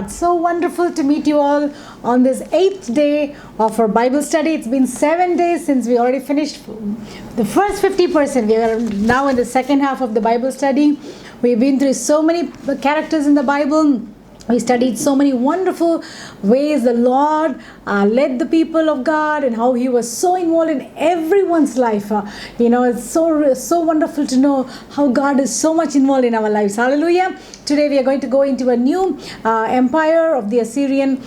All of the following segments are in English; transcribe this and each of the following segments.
God. So wonderful to meet you all on this 8th day of our Bible study. It's been 7 days since we already finished the first 50%. We are now in the second half of the Bible study. We've been through so many characters in the Bible. We studied so many wonderful ways the Lord led the people of God and how He was so involved in everyone's life. It's so wonderful to know how God is so much involved in our lives. Hallelujah. Today we are going to go into a new empire of the Assyrian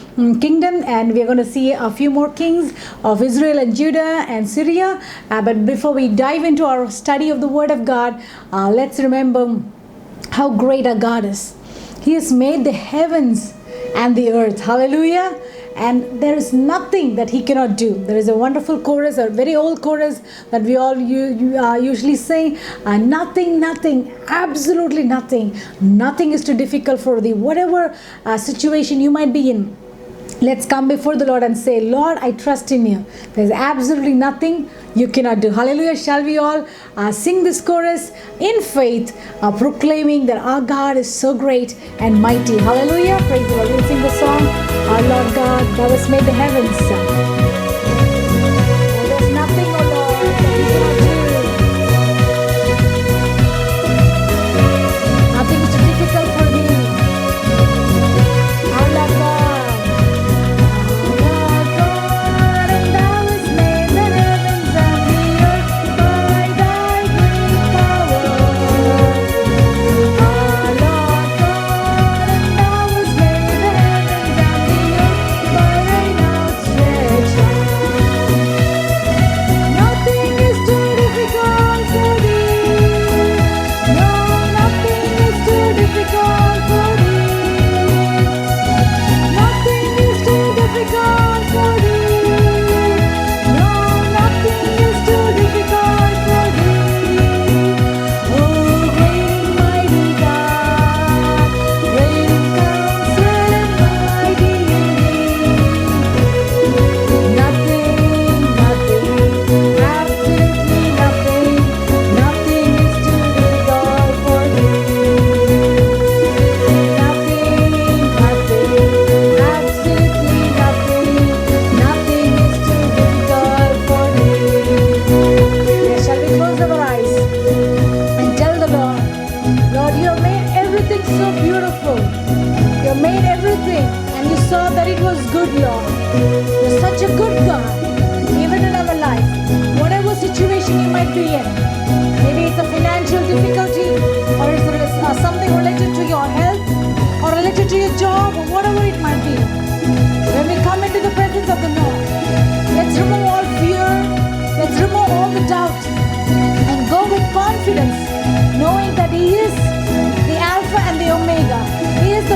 kingdom, and we are going to see a few more kings of Israel and Judah and Syria. But before we dive into our study of the Word of God, let's remember how great our God is. He has made the heavens and the earth. Hallelujah. And there is nothing that He cannot do. There is a wonderful chorus, a very old chorus that we all usually sing. Nothing, absolutely nothing. Nothing is too difficult for Thee. Whatever situation you might be in, let's come before the Lord and say, Lord, I trust in You. There's absolutely nothing You cannot do. Hallelujah. Shall we all sing this chorus in faith, proclaiming that our God is so great and mighty. Hallelujah. Praise the Lord. We'll sing the song, Our Lord God, Thou hast made the heavens. There's nothing, O Lord, that You cannot do. Nothing is too difficult for Thee. Our Lord God.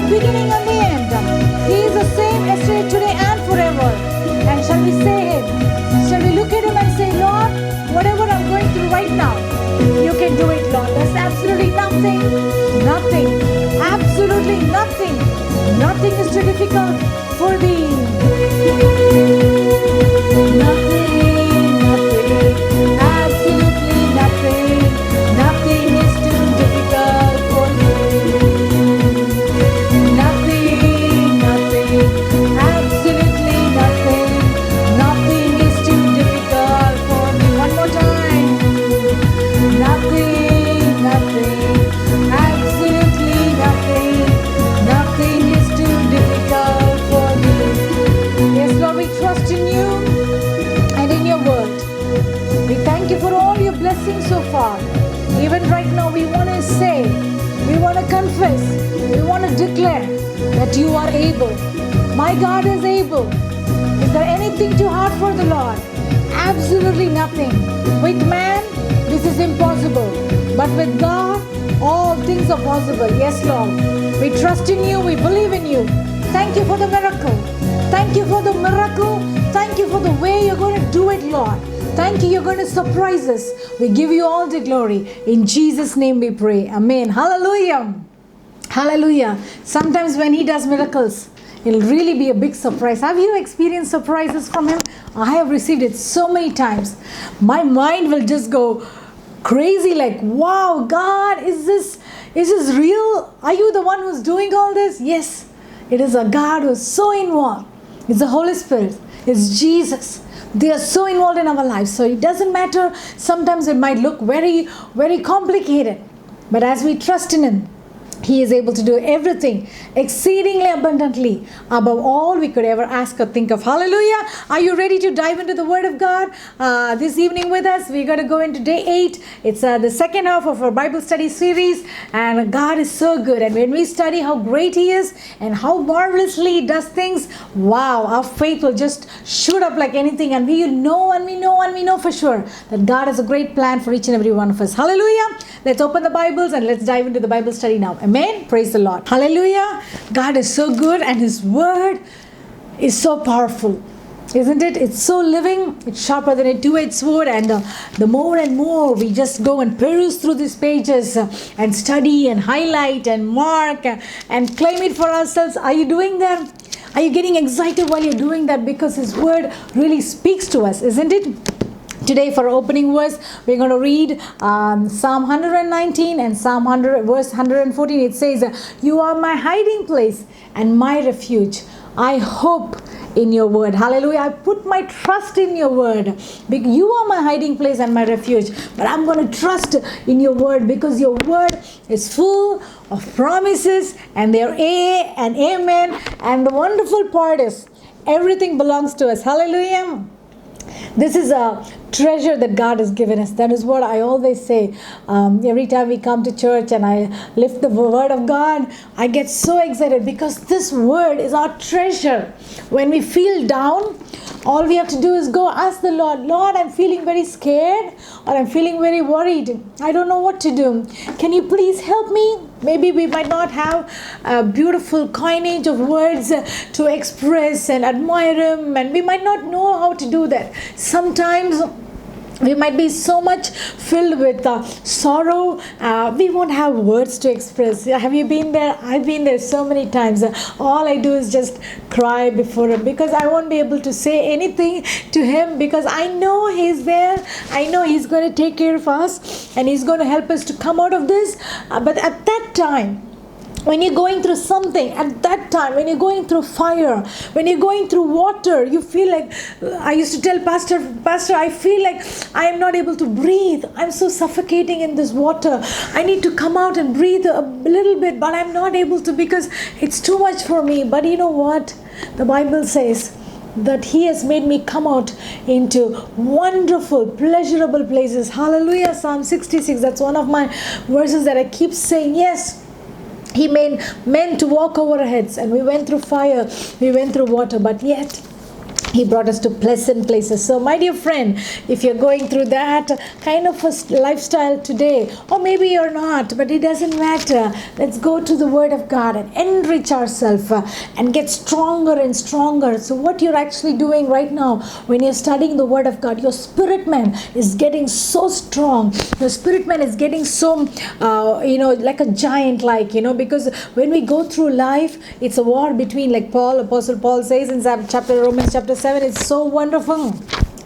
Beginning and the end. He is the same yesterday, today, and forever. And shall we say Him? Shall we look at Him and say, Lord, whatever I'm going through right now, You can do it, Lord. There's absolutely nothing, absolutely nothing. Nothing is too difficult for Thee. Nothing, absolutely nothing. Nothing is too difficult for Thee. So far, even right now, we want to say, we want to confess, we want to declare that You are able. My God is able. Is there anything too hard for the Lord? Absolutely nothing. With man, this is impossible, but with God, all things are possible. Yes, Lord. We trust in You. We believe in You. Thank You for the miracle. Thank You for the miracle. Thank You for the way You're going to do it, Lord. Thank You, You're going to surprise us. We give You all the glory. In Jesus' name we pray. Amen. Hallelujah. Hallelujah. Sometimes when He does miracles, it'll really be a big surprise. Have you experienced surprises from Him? I have received it so many times. My mind will just go crazy, like, wow, God, is this real? Are You the one who's doing all this? Yes. It is a God who is so involved. It's the Holy Spirit. It's Jesus. They are so involved in our lives. So it doesn't matter. Sometimes it might look very, very complicated. But as we trust in Him, He is able to do everything exceedingly abundantly above all we could ever ask or think of. Hallelujah. Are you ready to dive into the Word of God this evening with us? We're going to go into day 8. It's the second half of our Bible study series. And God is so good. And when we study how great He is and how marvelously He does things, wow, our faith will just shoot up like anything. And we know and we know for sure that God has a great plan for each and every one of us. Hallelujah. Let's open the Bibles and let's dive into the Bible study now. Amen. Praise the Lord. Hallelujah. God is so good and His Word is so powerful. Isn't it? It's so living. It's sharper than a two-edged sword. And the more and more we just go and peruse through these pages and study and highlight and mark and claim it for ourselves. Are you doing that? Are you getting excited while you're doing that? Because His Word really speaks to us, isn't it? Today for opening verse, we're going to read Psalm 119 and Psalm 100, verse 114. It says, "You are my hiding place and my refuge. I hope in your word." Hallelujah. I put my trust in your word. You are my hiding place and my refuge. But I'm going to trust in your word because your word is full of promises and they're A and amen. And the wonderful part is everything belongs to us. Hallelujah. This is a treasure that God has given us. That is what I always say. Every time we come to church and I lift the word of God, I get so excited because this word is our treasure. When we feel down, all we have to do is go ask the Lord, "Lord, I'm feeling very scared or I'm feeling very worried. I don't know what to do. Can you please help me?" Maybe we might not have a beautiful coinage of words to express and admire Him, and we might not know how to do that. Sometimes we might be so much filled with sorrow, we won't have words to express. Have you been there? I've been there so many times. All I do is just cry before Him because I won't be able to say anything to Him because I know He's there. I know He's going to take care of us and He's going to help us to come out of this. But at that time, when you're going through something, at that time, when you're going through fire, when you're going through water, you feel like, I used to tell Pastor, I feel like I am not able to breathe. I'm so suffocating in this water. I need to come out and breathe a little bit, but I'm not able to because it's too much for me. But you know what? The Bible says that He has made me come out into wonderful, pleasurable places. Hallelujah. Psalm 66. That's one of my verses that I keep saying. Yes, He made men to walk over our heads, and we went through fire, we went through water, but yet He brought us to pleasant places. So my dear friend, if you're going through that kind of a lifestyle today, or maybe you're not, but it doesn't matter. Let's go to the Word of God and enrich ourselves and get stronger and stronger. So what you're actually doing right now, when you're studying the Word of God, your spirit man is getting so strong. Your spirit man is getting so, like a giant, because when we go through life, it's a war between, like Apostle Paul says in Romans chapter 7, it's so wonderful.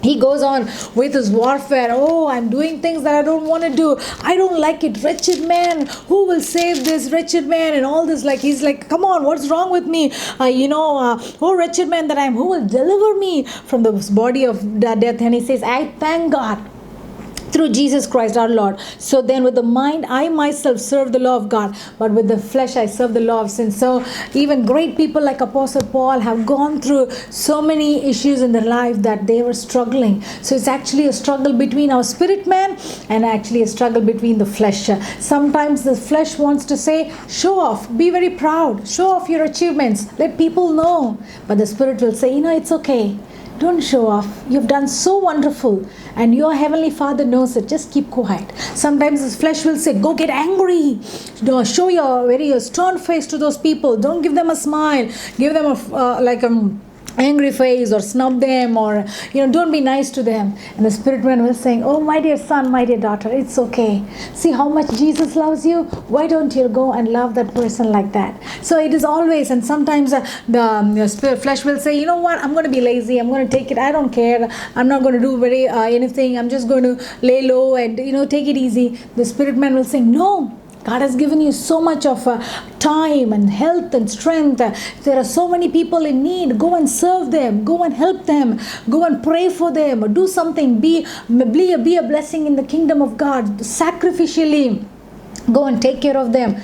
He goes on with his warfare. Oh, I'm doing things that I don't want to do. I don't like it. Wretched man, who will save this wretched man? And all this, he's like, come on, what's wrong with me? Oh, wretched man that I am, who will deliver me from the body of death? And he says, I thank God through Jesus Christ our Lord. So then with the mind, I myself serve the law of God, but with the flesh, I serve the law of sin. So even great people like Apostle Paul have gone through so many issues in their life that they were struggling. So it's actually a struggle between our spirit man and actually a struggle between the flesh. Sometimes the flesh wants to say, show off, be very proud, show off your achievements, let people know. But the spirit will say, it's okay. Don't show off. You've done so wonderful. And your Heavenly Father knows it. Just keep quiet. Sometimes His flesh will say, go get angry. Show your very stern face to those people. Don't give them a smile. Give them a angry face, or snub them, or don't be nice to them. And the spirit man will say, oh, my dear son, my dear daughter, it's okay. See how much Jesus loves you. Why don't you go and love that person like that? So it is always. And sometimes the spirit flesh will say, you know what, I'm going to be lazy, I'm going to take it, I don't care, I'm not going to do anything, I'm just going to lay low and take it easy. The spirit man will say, no, God has given you so much of time and health and strength. There are so many people in need. Go and serve them. Go and help them. Go and pray for them. Or do something. Be a blessing in the kingdom of God. Sacrificially go and take care of them.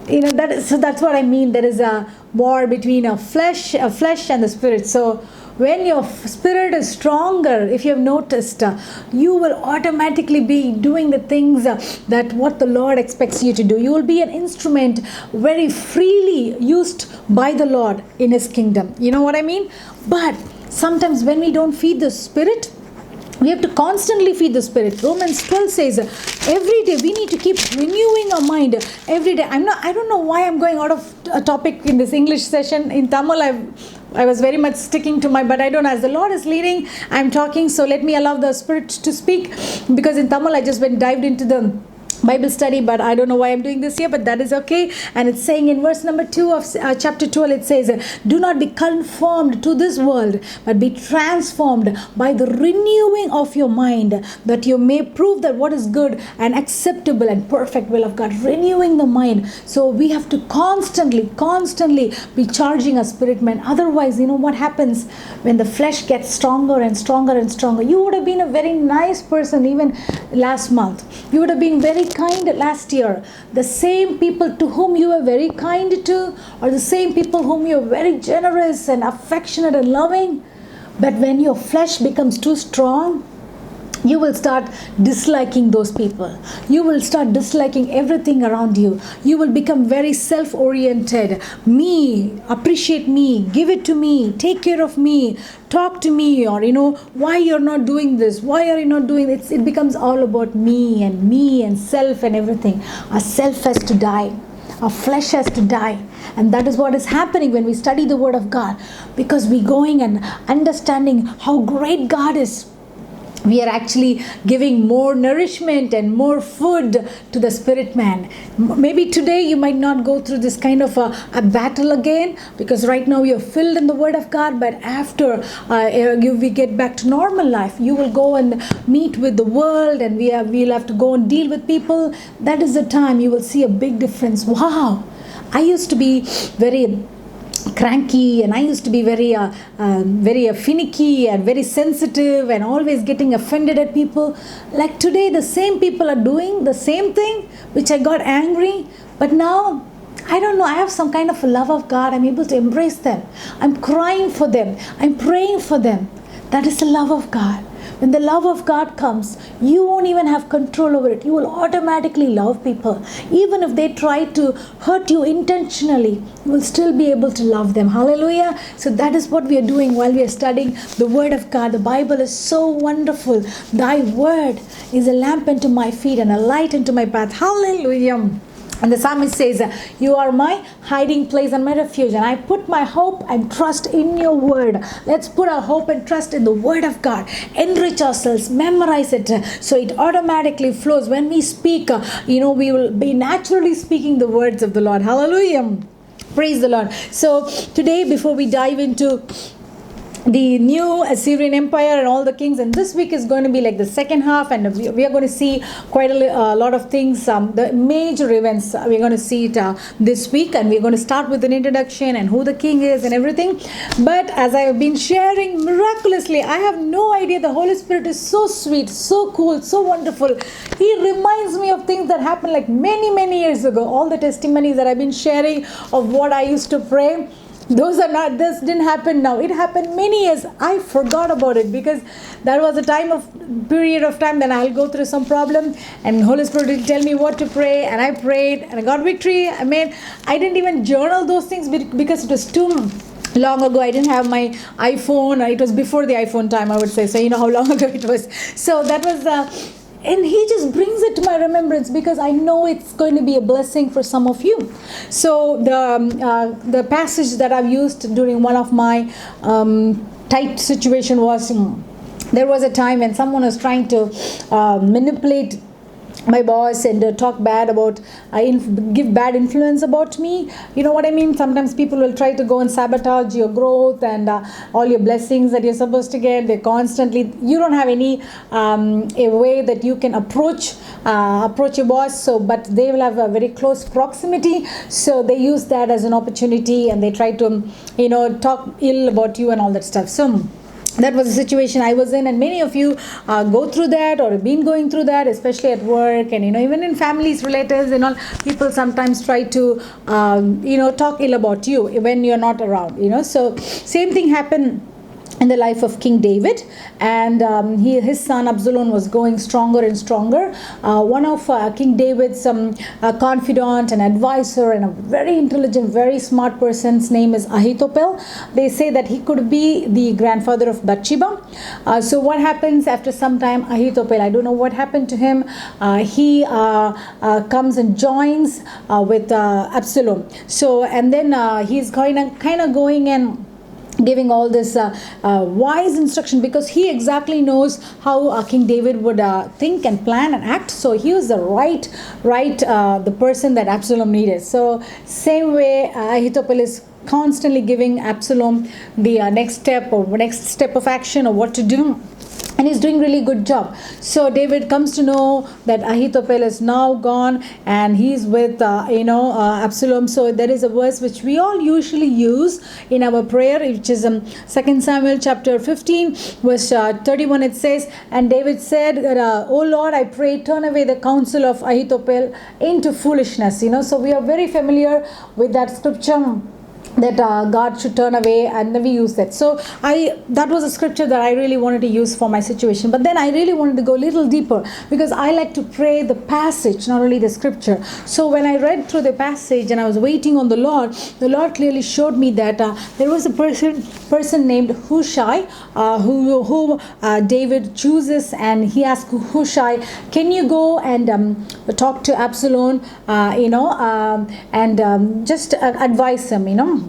That's what I mean. There is a war between a flesh and the spirit. So when your spirit is stronger, if you have noticed, you will automatically be doing the things that what the Lord expects you to do. You will be an instrument very freely used by the Lord in His kingdom. You know what I mean? But sometimes when we don't feed the spirit, we have to constantly feed the spirit. Romans 12 says every day we need to keep renewing our mind every day. I don't know why I'm going out of a topic in this English session. In Tamil I was very much sticking to but I don't know, as the Lord is leading, I'm talking, so let me allow the Spirit to speak, because in Tamil I just dived into the Bible study, but I don't know why I'm doing this here, but that is okay. And it's saying in verse number 2 of chapter 12, it says, do not be conformed to this world, but be transformed by the renewing of your mind, that you may prove that what is good and acceptable and perfect will of God. Renewing the mind. So we have to constantly be charging our spirit man. Otherwise, you know what happens when the flesh gets stronger and stronger and stronger. You would have been a very nice person even last month. You would have been very kind last year. The same people to whom you were very kind to, or the same people whom you are very generous and affectionate and loving. But when your flesh becomes too strong, you will start disliking those people. You will start disliking everything around you. You will become very self-oriented. Me, appreciate me, give it to me, take care of me, talk to me, or why you're not doing this, why are you not doing this? It becomes all about me and self and everything. Our self has to die. Our flesh has to die. And that is what is happening when we study the Word of God, because we're going and understanding how great God is. We are actually giving more nourishment and more food to the spirit man. Maybe today you might not go through this kind of a battle again, because right now you're filled in the Word of God. But after we get back to normal life, you will go and meet with the world, and we'll have to go and deal with people. That is the time you will see a big difference. Wow, I used to be very cranky, and I used to be very finicky and very sensitive and always getting offended at people. Like today, the same people are doing the same thing which I got angry, but now I don't know, I have some kind of a love of God. I'm able to embrace them. I'm crying for them. I'm praying for them. That is the love of God. When the love of God comes, you won't even have control over it. You will automatically love people. Even if they try to hurt you intentionally, you will still be able to love them. Hallelujah. So that is what we are doing while we are studying the Word of God. The Bible is so wonderful. Thy Word is a lamp unto my feet and a light unto my path. Hallelujah. And the psalmist says, you are my hiding place and my refuge, and I put my hope and trust in your word. Let's put our hope and trust in the Word of God. Enrich ourselves, memorize it, so it automatically flows. When we speak, we will be naturally speaking the words of the Lord. Hallelujah. Praise the Lord. So today, before we dive into the new Assyrian Empire and all the kings, and this week is going to be like the second half, and we are going to see quite a lot of things, the major events we're going to see it this week, and we're going to start with an introduction and who the king is and everything. But as I have been sharing, miraculously, I have no idea, the Holy Spirit is so sweet, so cool, so wonderful. He reminds me of things that happened like many years ago. All the testimonies that I've been sharing of what I used to pray, this didn't happen now. It happened many years. I forgot about it, because that was a period of time that I'll go through some problem, and Holy Spirit will tell me what to pray, and I prayed and I got victory. I didn't even journal those things because it was too long ago. I didn't have my iPhone. It was before the iPhone time, I would say. So you know how long ago it was. So that was and He just brings it to my remembrance, because I know it's going to be a blessing for some of you. So the passage that I've used during one of my tight situation was, there was a time when someone was trying to manipulate my boss and talk bad about, give bad influence about me. You know what I mean? Sometimes people will try to go and sabotage your growth and all your blessings that you're supposed to get. They constantly, you don't have any a way that you can approach your boss. So, but they will have a very close proximity. So they use that as an opportunity, and they try to, talk ill about you and all that stuff. So that was the situation I was in, and many of you go through that or have been going through that, especially at work, and even in families, relatives, and all. People sometimes try to talk ill about you when you're not around. So same thing happened in the life of King David, and his son Absalom was going stronger and stronger. One of King David's confidant and advisor and a very intelligent, very smart person's name is Ahithophel. They say that he could be the grandfather of Bathsheba. So what happens after some time? Ahithophel, I don't know what happened to him. He comes and joins with Absalom. So and then he's kind of going and giving all this wise instruction, because he exactly knows how King David would think and plan and act. So he was the right the person that Absalom needed. So same way Ahithophel is constantly giving Absalom the next step of action or what to do. And he's doing really good job. So David comes to know that Ahithophel is now gone and he's with Absalom. So there is a verse which we all usually use in our prayer, which is 2 Samuel chapter 15 verse 31. It says, and David said, "O Lord, I pray, turn away the counsel of Ahithophel into foolishness." So we are very familiar with that scripture, that God should turn away, and we use that. So that was a scripture that I really wanted to use for my situation. But then I really wanted to go a little deeper, because I like to pray the passage, not only the scripture. So when I read through the passage and I was waiting on the Lord clearly showed me that there was a person named Hushai who David chooses, and he asked Hushai, "Can you go and talk to Absalom, and just advise him,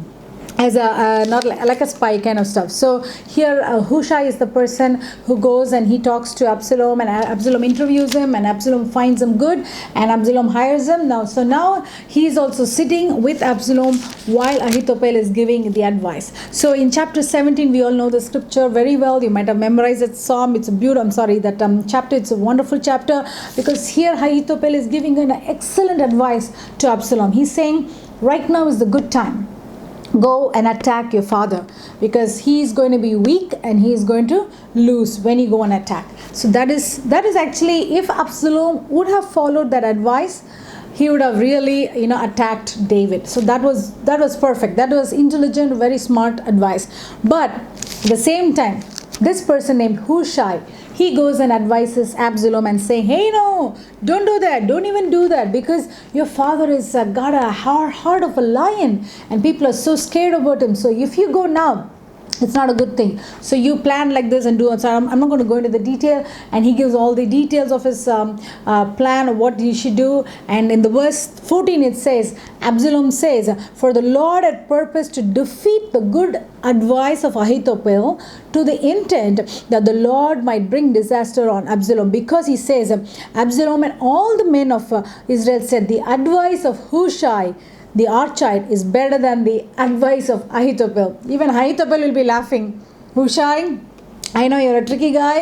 as a not like a spy kind of stuff." So here Hushai is the person who goes and he talks to Absalom, and Absalom interviews him, and Absalom finds him good, and Absalom hires him. Now he is also sitting with Absalom while Ahithophel is giving the advice. So in chapter 17, we all know the scripture very well. You might have memorized that psalm. It's a beautiful, chapter. It's a wonderful chapter, because here Ahithophel is giving an excellent advice to Absalom. He's saying, right now is the good time. Go and attack your father, because he is going to be weak and he is going to lose when you go and attack. So that is actually, if Absalom would have followed that advice, he would have really attacked David. So that was perfect. That was intelligent, very smart advice. But at the same time, this person named Hushai, he goes and advises Absalom and saying, "Hey, no, don't do that. Don't even do that, because your father has got a heart of a lion, and people are so scared about him. So if you go now, it's not a good thing. So you plan like this and do it." So I'm not going to go into the detail. And he gives all the details of his plan of what he should do. And in the verse 14 it says, Absalom says, "For the Lord had purposed to defeat the good advice of Ahithophel, to the intent that the Lord might bring disaster on Absalom." Because he says, Absalom and all the men of Israel said, "The advice of Hushai the Archite is better than the advice of Ahithophel." Even Ahithophel will be laughing. "Hushai, I know you're a tricky guy.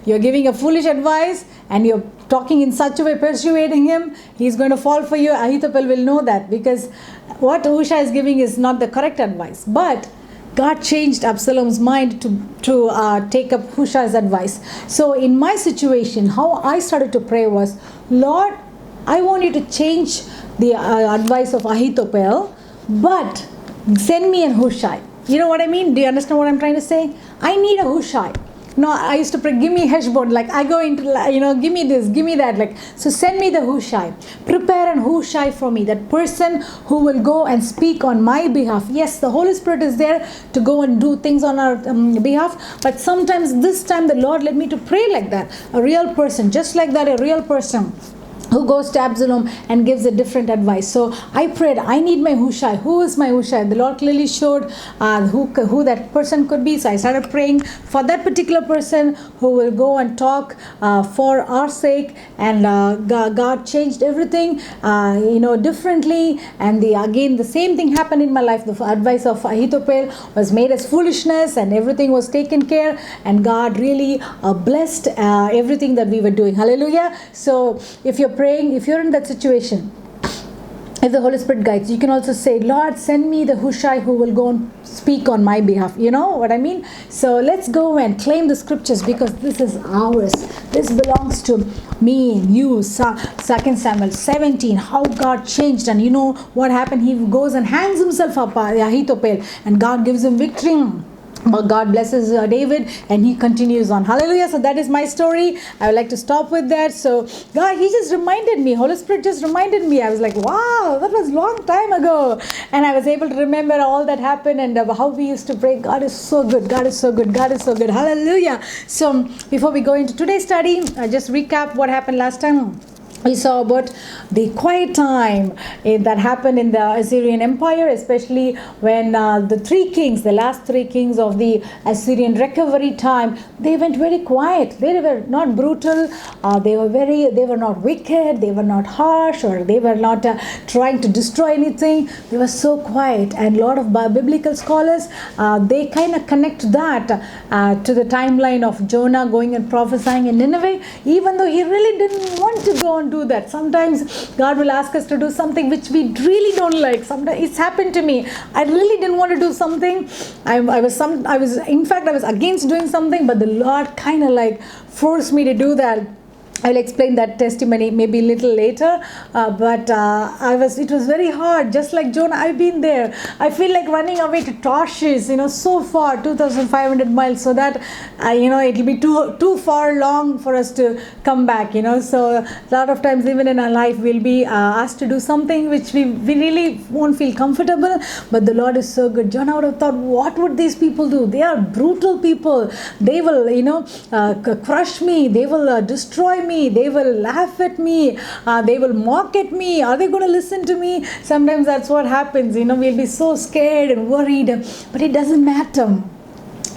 You're giving a foolish advice, and you're talking in such a way, persuading him. He's going to fall for you." Ahithophel will know that, because what Hushai is giving is not the correct advice. But God changed Absalom's mind to take up Hushai's advice. So in my situation, how I started to pray was, "Lord, I want you to change the advice of Ahithophel, but send me a Hushai." You know what I mean? Do you understand what I'm trying to say? I need a Hushai. No, I used to pray, "Give me Heshbon." Like I go into, give me this, give me that. Like, so send me the Hushai. Prepare an Hushai for me. That person who will go and speak on my behalf. Yes, the Holy Spirit is there to go and do things on our behalf. But sometimes this time the Lord led me to pray like that. A real person, just like that, a real person. who goes to Absalom and gives a different advice. So I prayed, I need my Hushai. Who is my Hushai? The Lord clearly showed who that person could be. So I started praying for that particular person who will go and talk for our sake. And God changed everything, differently. And again, the same thing happened in my life. The advice of Ahithophel was made as foolishness, and everything was taken care. And God really blessed everything that we were doing. Hallelujah. So if you're praying, if you're in that situation, if the Holy Spirit guides, you can also say, Lord, send me the Hushai who will go and speak on my behalf. You know what I mean? So let's go and claim the scriptures, because this is ours. This belongs to me and you. 2 Samuel 17, how God changed. And you know what happened? He goes and hangs himself up, Ahithophel, and God gives him victory. But God blesses David, and he continues on. Hallelujah. So that is my story. I would like to stop with that. So God, he just reminded me, Holy Spirit just reminded me. I was like, wow, that was a long time ago. And I was able to remember all that happened and how we used to pray. God is so good. God is so good. God is so good. Hallelujah. So before we go into today's study, just recap what happened last time. We saw about the quiet time that happened in the Assyrian Empire, especially when the last three kings of the Assyrian recovery time, they went very quiet. They were not brutal. They were not wicked. They were not harsh, or they were not trying to destroy anything. They were so quiet. And a lot of biblical scholars, they kind of connect that to the timeline of Jonah going and prophesying in Nineveh, even though he really didn't want to go and do that. Sometimes God will ask us to do something which we really don't like. Sometimes it's happened to me. I really didn't want to do something. I was against doing something, but the Lord kind of like forced me to do that. I'll explain that testimony maybe a little later, but it was very hard. Just like Jonah, I've been there. I feel like running away to Tarshish, so far, 2,500 miles, so that it'll be too far long for us to come back. So a lot of times, even in our life, we'll be asked to do something which we really won't feel comfortable. But the Lord is so good. Jonah would have thought, what would these people do? They are brutal people. They will, crush me. They will destroy me. They will laugh at me. They will mock at me. Are they going to listen to me? Sometimes that's what happens. We'll be so scared and worried, but it doesn't matter.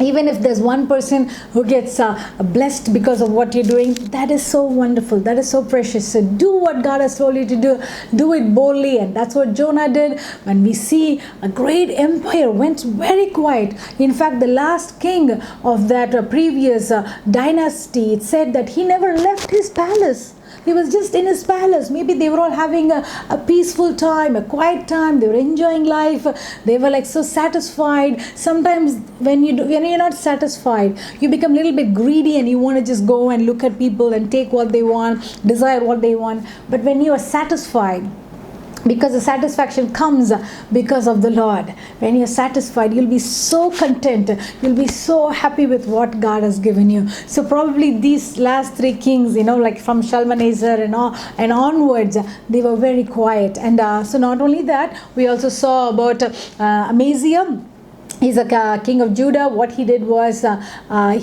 Even if there's one person who gets blessed because of what you're doing, that is so wonderful. That is so precious. So do what God has told you to do. Do it boldly. And that's what Jonah did. When we see a great empire went very quiet. In fact, the last king of that previous dynasty, it said that he never left his palace. He was just in his palace. Maybe they were all having a peaceful time, a quiet time. They were enjoying life. They were like so satisfied. Sometimes when you're not satisfied, you become a little bit greedy and you want to just go and look at people and take what they want, desire what they want. But when you are satisfied, because the satisfaction comes because of the Lord. When you're satisfied, you'll be so content. You'll be so happy with what God has given you. So probably these last three kings, like from Shalmaneser and onwards, they were very quiet. And so not only that, we also saw about Amaziah. He's a king of Judah. What he did was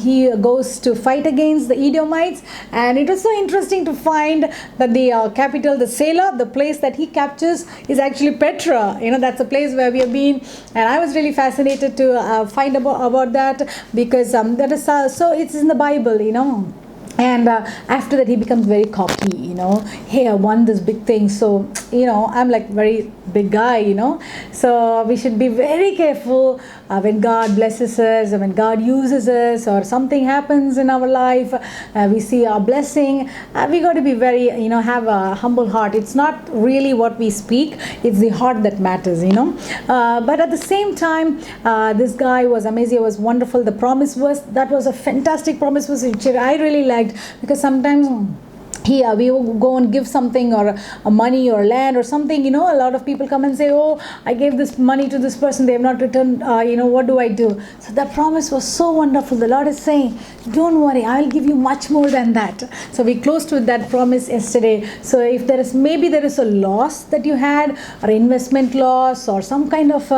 he goes to fight against the Edomites, and it was so interesting to find that the capital, the Selah, the place that he captures, is actually Petra. That's a place where we have been, and I was really fascinated to find about that, because that is so it's in the Bible, And after that, he becomes very cocky, Hey, I won this big thing. So, I'm like very big guy, So we should be very careful when God blesses us, and when God uses us, or something happens in our life, we see our blessing. We got to be very, have a humble heart. It's not really what we speak. It's the heart that matters, But at the same time, this guy Amaziah was wonderful. The promise was, that was a fantastic promise, which I really liked, because sometimes we will go and give something, or a money or land or something, a lot of people come and say, oh, I gave this money to this person, they have not returned, what do I do? So that promise was so wonderful. The Lord is saying, don't worry, I'll give you much more than that. So we closed with that promise yesterday. So if there is a loss that you had, or investment loss, or some kind of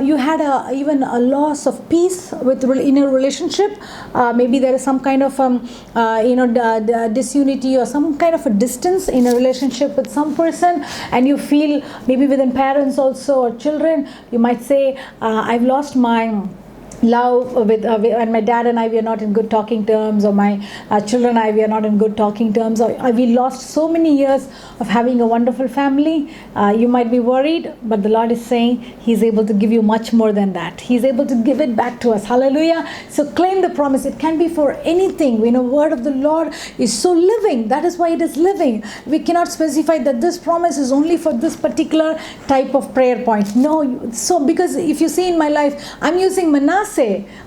you had even a loss of peace in your relationship, maybe there is some kind of disunity or some kind of a distance in a relationship with some person, and you feel maybe within parents also or children, you might say, I've lost my love with and my dad and I, we are not in good talking terms, or my children and I, we are not in good talking terms, or we lost so many years of having a wonderful family. You might be worried, but the Lord is saying He's able to give you much more than that. He's able to give it back to us. Hallelujah. So claim the promise. It can be for anything. We know word of the Lord is so living. That is why it is living. We cannot specify that this promise is only for this particular type of prayer point. No. So because if you see in my life, I'm using Manasseh.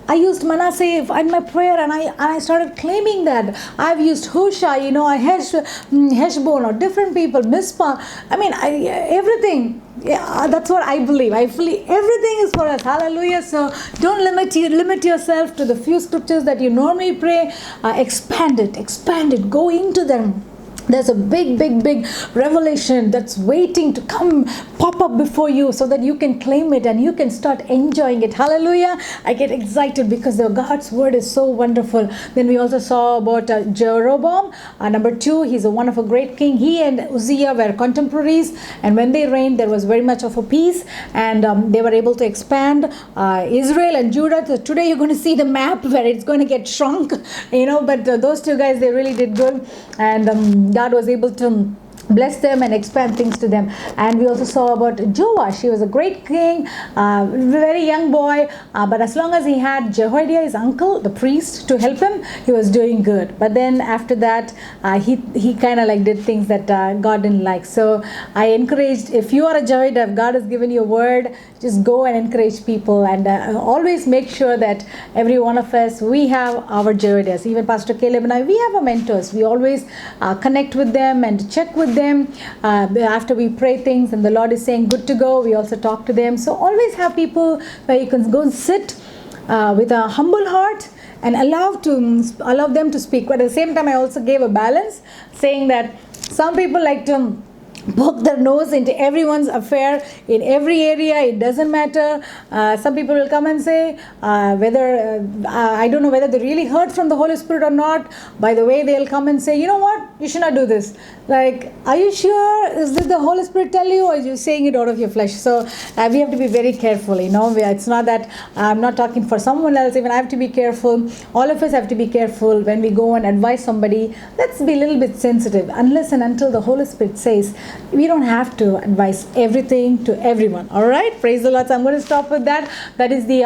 I used Manasseh in my prayer, and I started claiming that. I've used Husha, Heshbon, or different people, Mizpah. I mean, everything. Yeah, that's what I believe. I believe everything is for us. Hallelujah. So don't limit yourself to the few scriptures that you normally pray. Expand it. Go into them. There's a big revelation that's waiting to pop up before you, so that you can claim it and you can start enjoying it. Hallelujah. I get excited because God's word is so wonderful. Then we also saw about Jeroboam. Number 2, he's one of a great king. He and Uzziah were contemporaries, and when they reigned, there was very much of a peace, and they were able to expand Israel and Judah. So today you're going to see the map where it's going to get shrunk, but those two guys, they really did good, and God was able to bless them and expand things to them. And we also saw about Joash. He was a great king, very young boy, but as long as he had Jehoiada, his uncle, the priest, to help him, he was doing good. But then after that, he kind of like did things that God didn't like. So I encouraged, if you are a Jehoiada, if God has given you a word, just go and encourage people, and always make sure that every one of us, we have our Jehoiadas. Even Pastor Caleb and I, we have our mentors. We always connect with them and check with them after we pray things, and the Lord is saying good to go, we also talk to them. So always have people where you can go and sit with a humble heart and allow them to speak. But at the same time, I also gave a balance, saying that some people like to poke their nose into everyone's affair in every area. It doesn't matter. Some people will come and say whether I don't know whether they really heard from the Holy Spirit or not. By the way, they'll come and say, you know what, you should not do this. Like, are you sure? Is this the Holy Spirit tell you, or are you saying it out of your flesh? So we have to be very careful. It's not that I'm not talking for someone else. Even I have to be careful. All of us have to be careful when we go and advise somebody. Let's be a little bit sensitive, unless and until the Holy Spirit says. We don't have to advise everything to everyone. All right, praise the Lord. So I'm going to stop with that. That is the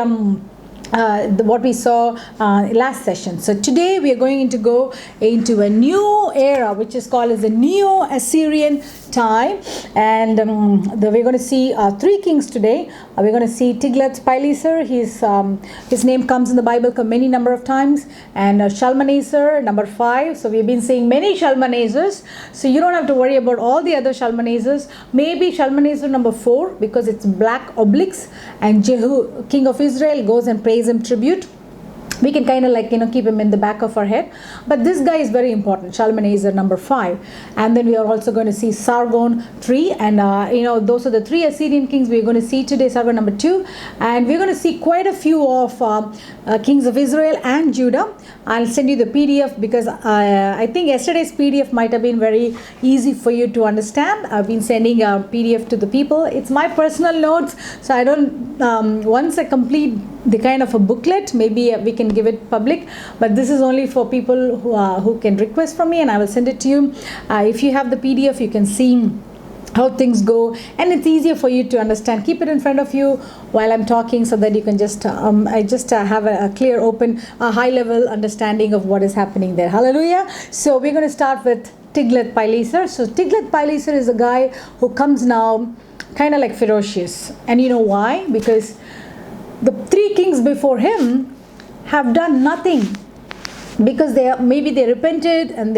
what we saw last session. So today we are going to go into a new era, which is called as the Neo-Assyrian time, and we're going to see 3 kings today. We're going to see Tiglath-Pileser. His name comes in the Bible many number of times, and Shalmaneser, number 5. So we've been seeing many Shalmanezers, so you don't have to worry about all the other Shalmanezers. Maybe Shalmaneser number 4, because it's black obliques, and Jehu, king of Israel, goes and pays him tribute. We can kind of like keep him in the back of our head, but this guy is very important, Shalmaneser number 5. And then we are also going to see Sargon 3, and those are the 3 Assyrian kings we're going to see today. Sargon number 2, and we're going to see quite a few of kings of Israel and Judah. I'll send you the PDF, because I think yesterday's PDF might have been very easy for you to understand. I've been sending a PDF to the people. It's my personal notes, so I don't once I complete the kind of a booklet, maybe we can give it public, but this is only for people who can request from me, and I will send it to you. If you have the PDF, you can see how things go, and it's easier for you to understand. Keep it in front of you while I'm talking, so that you can just have a clear, open, high level understanding of what is happening there. Hallelujah. So we're going to start with Tiglath-Pileser. So Tiglath-Pileser is a guy who comes now kind of like ferocious, and you know why? Because the 3 kings before him have done nothing, because they repented, and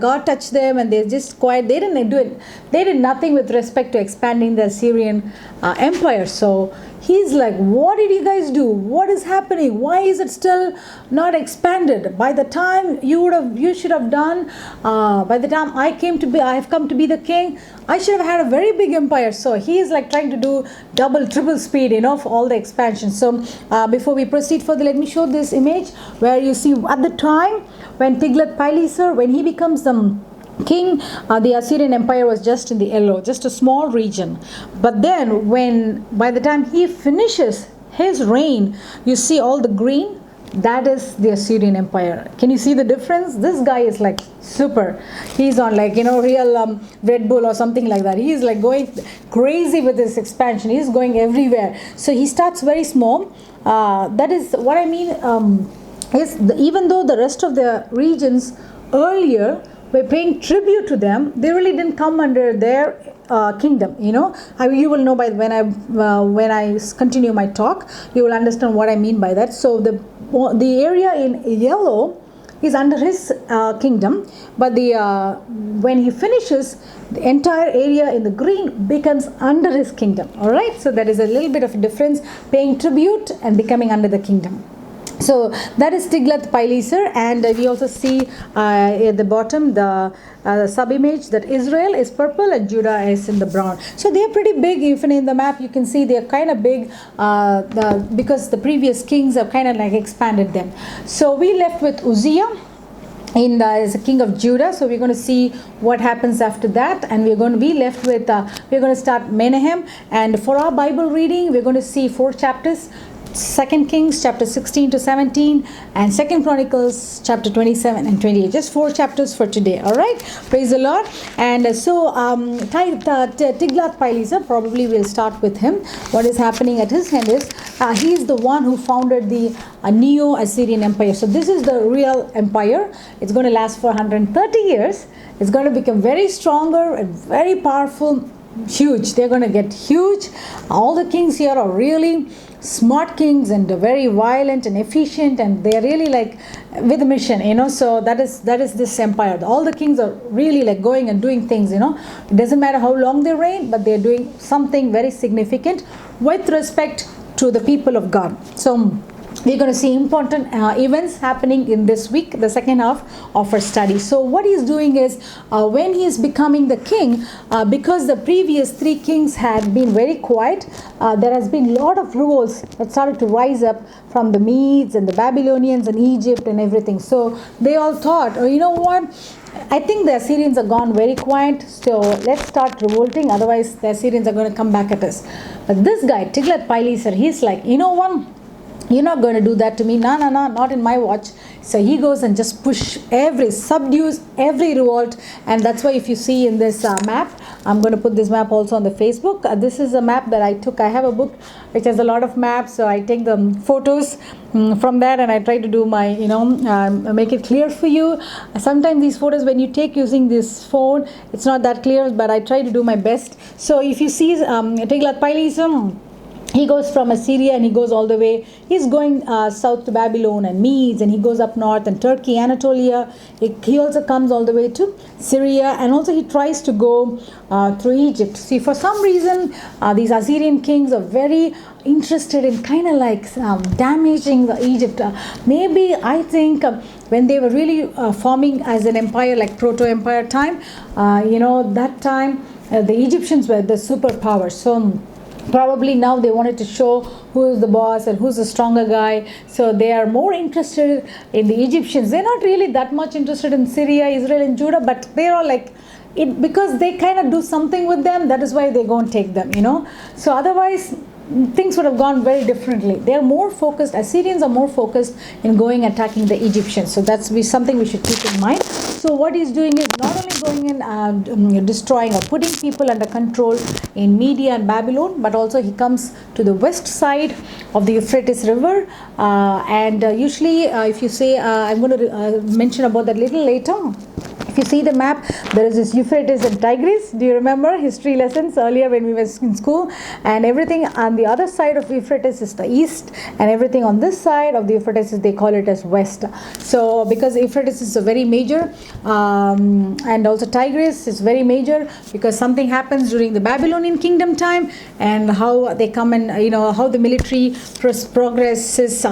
God touched them, and they're just quiet. They didn't do it. They did nothing with respect to expanding the Assyrian empire. So he's like, what did you guys do? What is happening? Why is it still not expanded? By the time you should have done, by the time I have come to be the king, I should have had a very big empire. So he is like trying to do double, triple speed, for all the expansion. So before we proceed further, let me show this image where you see at the time when Tiglath-Pileser, when he becomes king, the Assyrian Empire was just in the yellow, just a small region. But then, by the time he finishes his reign, you see all the green. That is the Assyrian Empire. Can you see the difference? This guy is like super. He's on like, real Red Bull or something like that. He's like going crazy with this expansion. He's going everywhere. So he starts very small. That is what I mean. Even though the rest of the regions earlier were paying tribute to them, they really didn't come under their kingdom. You will know by when I continue my talk, you will understand what I mean by that. So the area in yellow is under his kingdom, but when he finishes, the entire area in the green becomes under his kingdom. All right, so there is a little bit of a difference, paying tribute and becoming under the kingdom. So that is Tiglath-Pileser, and we also see at the bottom the sub-image that Israel is purple and Judah is in the brown. So they are pretty big. Even in the map you can see they are kind of big because the previous kings have kind of like expanded them. So we left with Uzziah as a king of Judah. So we're going to see what happens after that, and we're going to be left with we're going to start Menahem, and for our Bible reading we're going to see 4 chapters. 2 Kings chapter 16 to 17 and 2 Chronicles chapter 27 and 28. Just 4 chapters for today. All right, praise the Lord. And so Tiglath-Pileser, probably we'll start with him. What is happening at his hand is he is the one who founded the Neo-Assyrian Empire. So this is the real empire. It's going to last for 130 years. It's going to become very stronger and very powerful, huge. They're going to get huge. All the kings here are really smart kings and very violent and efficient, and they're really like with a mission, so that is this empire. All the kings are really like going and doing things, it doesn't matter how long they reign, but they're doing something very significant with respect to the people of God. So we're going to see important events happening in this week, the second half of our study. So what he's doing is when he is becoming the king, because the previous 3 kings had been very quiet, there has been a lot of revolts that started to rise up from the Medes and the Babylonians and Egypt and everything. So they all thought, you know what, I think the Assyrians are gone very quiet, so let's start revolting, otherwise the Assyrians are going to come back at us. But this guy, Tiglath-Pileser, he's like, you know what, you're not going to do that to me. No, not in my watch. So he goes and just subdues every revolt. And that's why if you see in this map, I'm going to put this map also on the Facebook. This is a map that I took. I have a book which has a lot of maps. So I take the photos from that and I try to do my, make it clear for you. Sometimes these photos, when you take using this phone, it's not that clear, but I try to do my best. So if you see Tiglath-Pileser, he goes from Assyria and he goes all the way. He's going south to Babylon and Medes, and he goes up north and Turkey, Anatolia. He also comes all the way to Syria, and also he tries to go through Egypt. See, for some reason, these Assyrian kings are very interested in kind of like damaging the Egypt. Maybe I think when they were really forming as an empire, like proto-empire time, that time the Egyptians were the superpower. So probably now they wanted to show who is the boss and who's the stronger guy. So they are more interested in the Egyptians. They're not really that much interested in Syria, Israel and Judah, but they're all like it because they kind of do something with them. That is why they go and take them, So otherwise things would have gone very differently. They're more focused, Assyrians are more focused in going attacking the Egyptians. So that's something we should keep in mind. So what he's doing is not only going in and destroying or putting people under control in Media and Babylon, but also he comes to the west side of the Euphrates River. Usually if you say, I'm going to mention about that a little later. If you see the map, there is this Euphrates and Tigris. Do you remember history lessons earlier when we were in school? And everything on the other side of Euphrates is the east, and everything on this side of the Euphrates they call it as west. So because Euphrates is a very major, and also Tigris is very major because something happens during the Babylonian kingdom time, and how they come and how the military progresses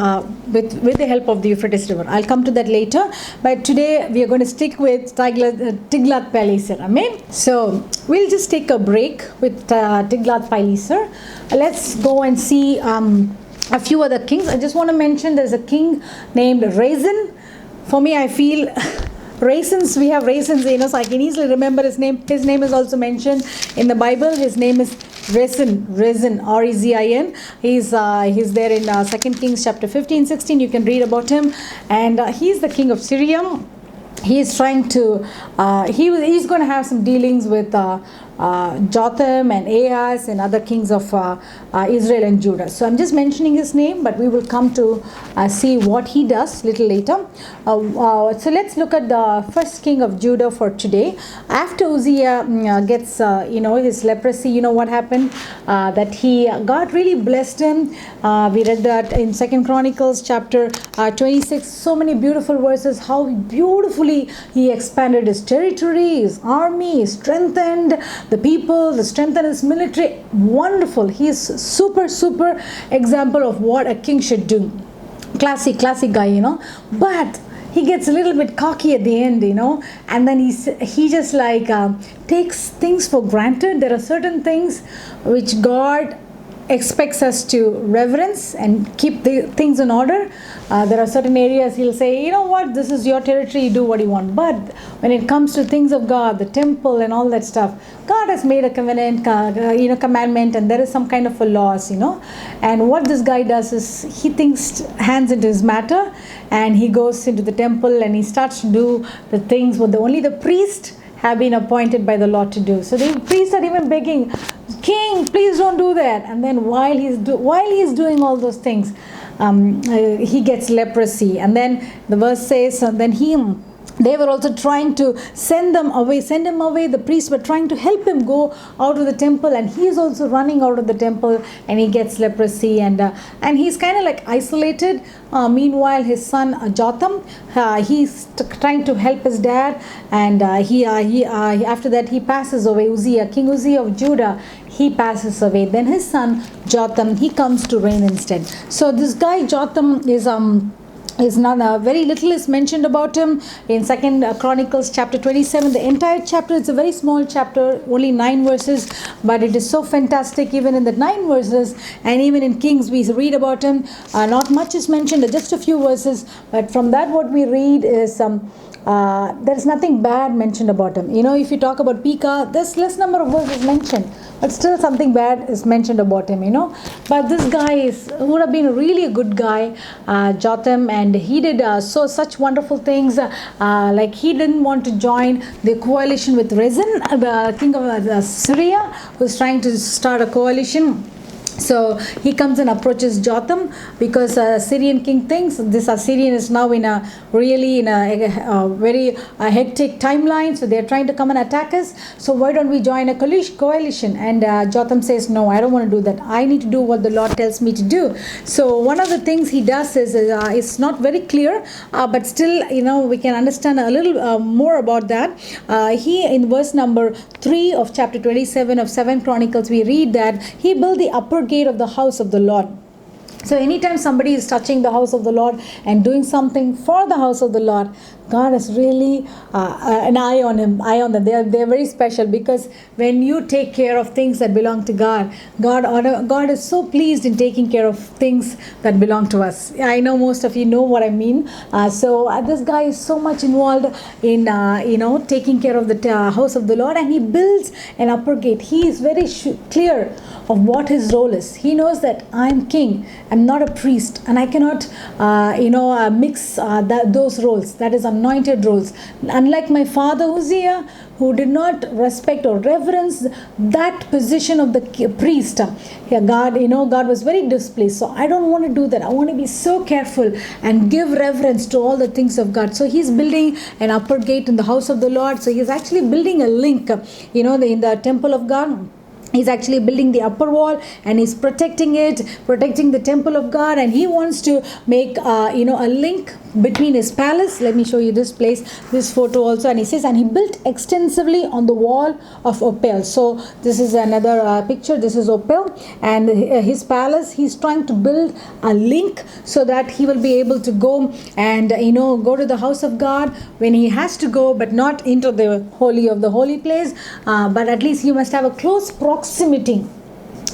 with the help of the Euphrates River. I'll come to that later. But today we are going to stick with Tiglath-Pileser. Amen. So we'll just take a break with Tiglath-Pileser. Let's go and see a few other kings. I just want to mention there's a king named Rezin. For me, I feel raisins, we have raisins, so I can easily remember his name. His name is also mentioned in the Bible. His name is Rezin, R-E-Z-I-N. He's there in 2 Kings chapter 15, 16. You can read about him. And he's the king of Syria. He is trying to, he's going to have some dealings with Jotham and Ahaz and other kings of Israel and Judah. So I'm just mentioning his name, but we will come to see what he does little later. So let's look at the first king of Judah for today. After Uzziah gets his leprosy, what happened? That God really blessed him. We read that in 2 Chronicles chapter 26. So many beautiful verses. How beautifully he expanded his territory, his army, he strengthened the people, the strengthened his military. Wonderful. He is super example of what a king should do. Classic guy, but he gets a little bit cocky at the end, and then he just takes things for granted. There are certain things which God expects us to reverence and keep the things in order. There are certain areas he'll say, you know what, this is your territory, you do what you want. But when it comes to things of God, the temple and all that stuff, God has made a covenant, commandment, and there is some kind of a laws, And what this guy does is he thinks hands into his matter, and he goes into the temple and he starts to do the things what only the priest have been appointed by the Lord to do. So the priests are even begging, King, please don't do that. And then while he's doing all those things, he gets leprosy. And then the verse says, they were also trying to send him away. The priests were trying to help him go out of the temple, and he is also running out of the temple, and he gets leprosy, and he's kind of isolated. Meanwhile, his son Jotham, he's trying to help his dad, and after that he passes away. King Uzziah of Judah, he passes away. Then his son Jotham, he comes to reign instead. So this guy Jotham is not very little is mentioned about him in 2 Chronicles chapter 27. The entire chapter, it's a very small chapter, only 9 verses, but it is so fantastic. Even in the 9 verses, and even in Kings we read about him, not much is mentioned, just a few verses, but from that what we read is there is nothing bad mentioned about him. If you talk about Pekah, there's less number of verses mentioned, but still something bad is mentioned about him, But this guy would have been really a good guy, Jotham, and he did such wonderful things. He didn't want to join the coalition with Rezin, the king of Syria, who's trying to start a coalition. So he comes and approaches Jotham because Syrian king thinks this Assyrian is now in a very hectic timeline. So they're trying to come and attack us. So why don't we join a coalition? And Jotham says, no, I don't want to do that. I need to do what the Lord tells me to do. So one of the things he does is it's not very clear, but still, we can understand a little more about that. He, in verse number 3 of chapter 27 of 2 Chronicles, we read that he built the upper gate of the house of the Lord. So anytime somebody is touching the house of the Lord and doing something for the house of the Lord, God has really an eye on them. They're very special, because when you take care of things that belong to God, God is so pleased in taking care of things that belong to us. I know most of you know what I mean. So this guy is so much involved in taking care of the house of the Lord, and he builds an upper gate. He is very clear of what his role is. He knows that I'm king, I'm not a priest, and I cannot mix those roles. That is anointed roles. Unlike my father Uzziah, who did not respect or reverence that position of the priest, God was very displeased. So I don't want to do that. I want to be so careful and give reverence to all the things of God. So he's building an upper gate in the house of the Lord. So he's actually building a link, in the temple of God. He's actually building the upper wall, and he's protecting the temple of God, and he wants to make a link between his palace. Let me show you this photo also. And he says, and he built extensively on the wall of Opel. So this is another picture. This is Opel, and his palace. He's trying to build a link so that he will be able to go and go to the house of God when he has to go, but not into the holy of the holy place. But at least you must have a close proximity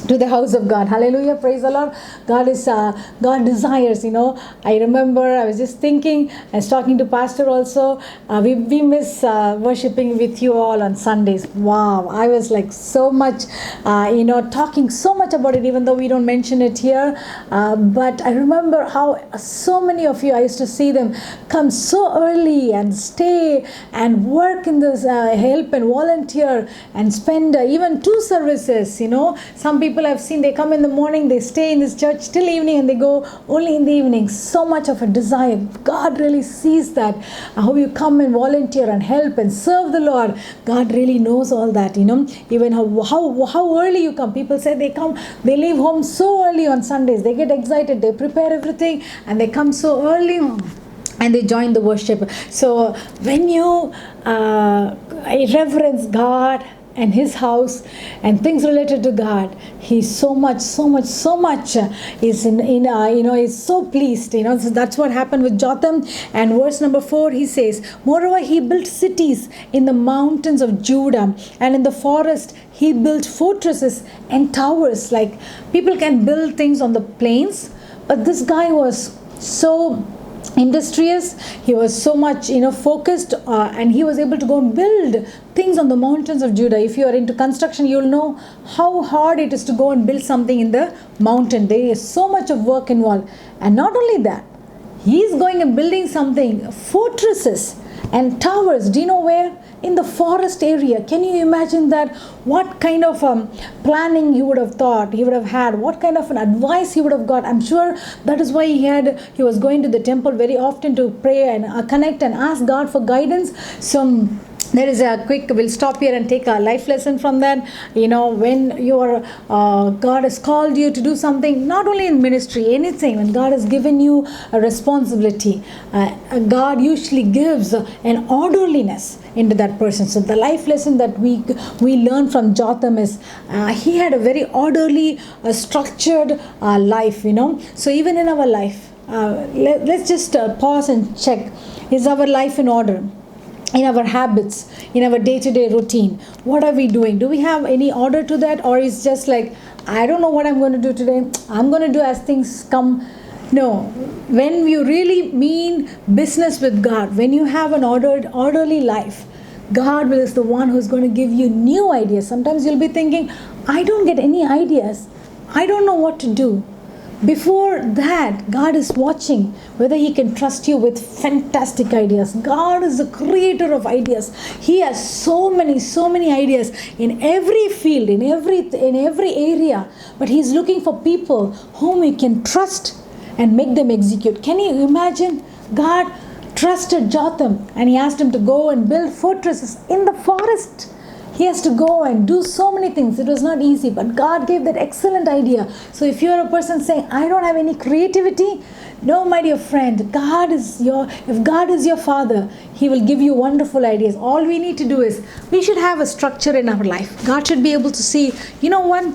to the house of God. Hallelujah. Praise the Lord. God desires, I remember I was just thinking, I was talking to Pastor also, we miss worshiping with you all on Sundays. Wow. I was like so much, talking so much about it, even though we don't mention it here. But I remember how so many of you, I used to see them come so early and stay and work in this, help and volunteer and spend even 2 services, Some people I've seen, they come in the morning, they stay in this church till evening, and they go only in the evening. So much of a desire. God really sees that. How you come and volunteer and help and serve the Lord. God really knows all that, Even how early you come. People say they leave home so early on Sundays. They get excited, they prepare everything, and they come so early and they join the worship. So when you reverence God and His house and things related to God, He's so much is is so pleased. So that's what happened with Jotham. And verse number 4, he says, moreover, he built cities in the mountains of Judah, and in the forest he built fortresses and towers. Like, people can build things on the plains, but this guy was so industrious. He was so much focused, and he was able to go and build things on the mountains of Judah. If you are into construction, you'll know how hard it is to go and build something in the mountain. There is so much of work involved. And not only that, he is going and building something, fortresses and towers. Do you know where? In the forest area. Can you imagine that? What kind of planning he would have thought, he would have had, what kind of an advice he would have got. I'm sure that is why he was going to the temple very often to pray and connect and ask God for guidance. So there is we'll stop here and take a life lesson from that. When you are, God has called you to do something, not only in ministry, anything, when God has given you a responsibility, God usually gives an orderliness into that person. So the life lesson that we learn from Jotham is he had a very orderly, structured life, So even in our life, let's just pause and check. Is our life in order? In our habits, in our day-to-day routine, what are we doing? Do we have any order to that? Or is just like, I don't know what I'm going to do today, I'm going to do as things come? No. When you really mean business with God, when you have an orderly life, God is the one who's going to give you new ideas. Sometimes you'll be thinking, I don't get any ideas, I don't know what to do. Before that, God is watching whether He can trust you with fantastic ideas. God is the creator of ideas. He has so many ideas in every field, in every area. But He's looking for people whom He can trust and make them execute. Can you imagine? God trusted Jotham, and He asked him to go and build fortresses in the forest. He has to go and do so many things. It was not easy, but God gave that excellent idea. So if you're a person saying, I don't have any creativity, no, my dear friend, if God is your Father, He will give you wonderful ideas. All we need to do is, we should have a structure in our life. God should be able to see, what?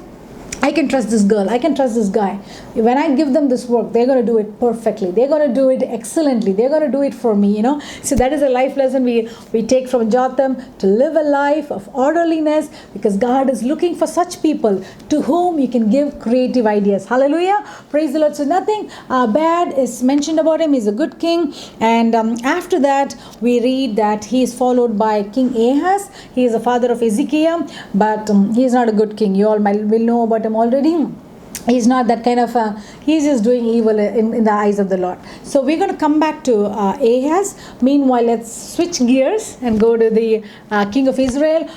I can trust this girl, I can trust this guy. When I give them this work, they're going to do it perfectly. They're going to do it excellently. They're going to do it for me, So that is a life lesson we take from Jotham, to live a life of orderliness, because God is looking for such people to whom you can give creative ideas. Hallelujah. Praise the Lord. So nothing bad is mentioned about him. He's a good king. And after that, we read that he is followed by King Ahaz. He is the father of Ezekiel, but he is not a good king. You all will know about him already. He's not that kind of he's just doing evil in the eyes of the Lord. So we're going to come back to Ahaz. Meanwhile, let's switch gears and go to the king of Israel.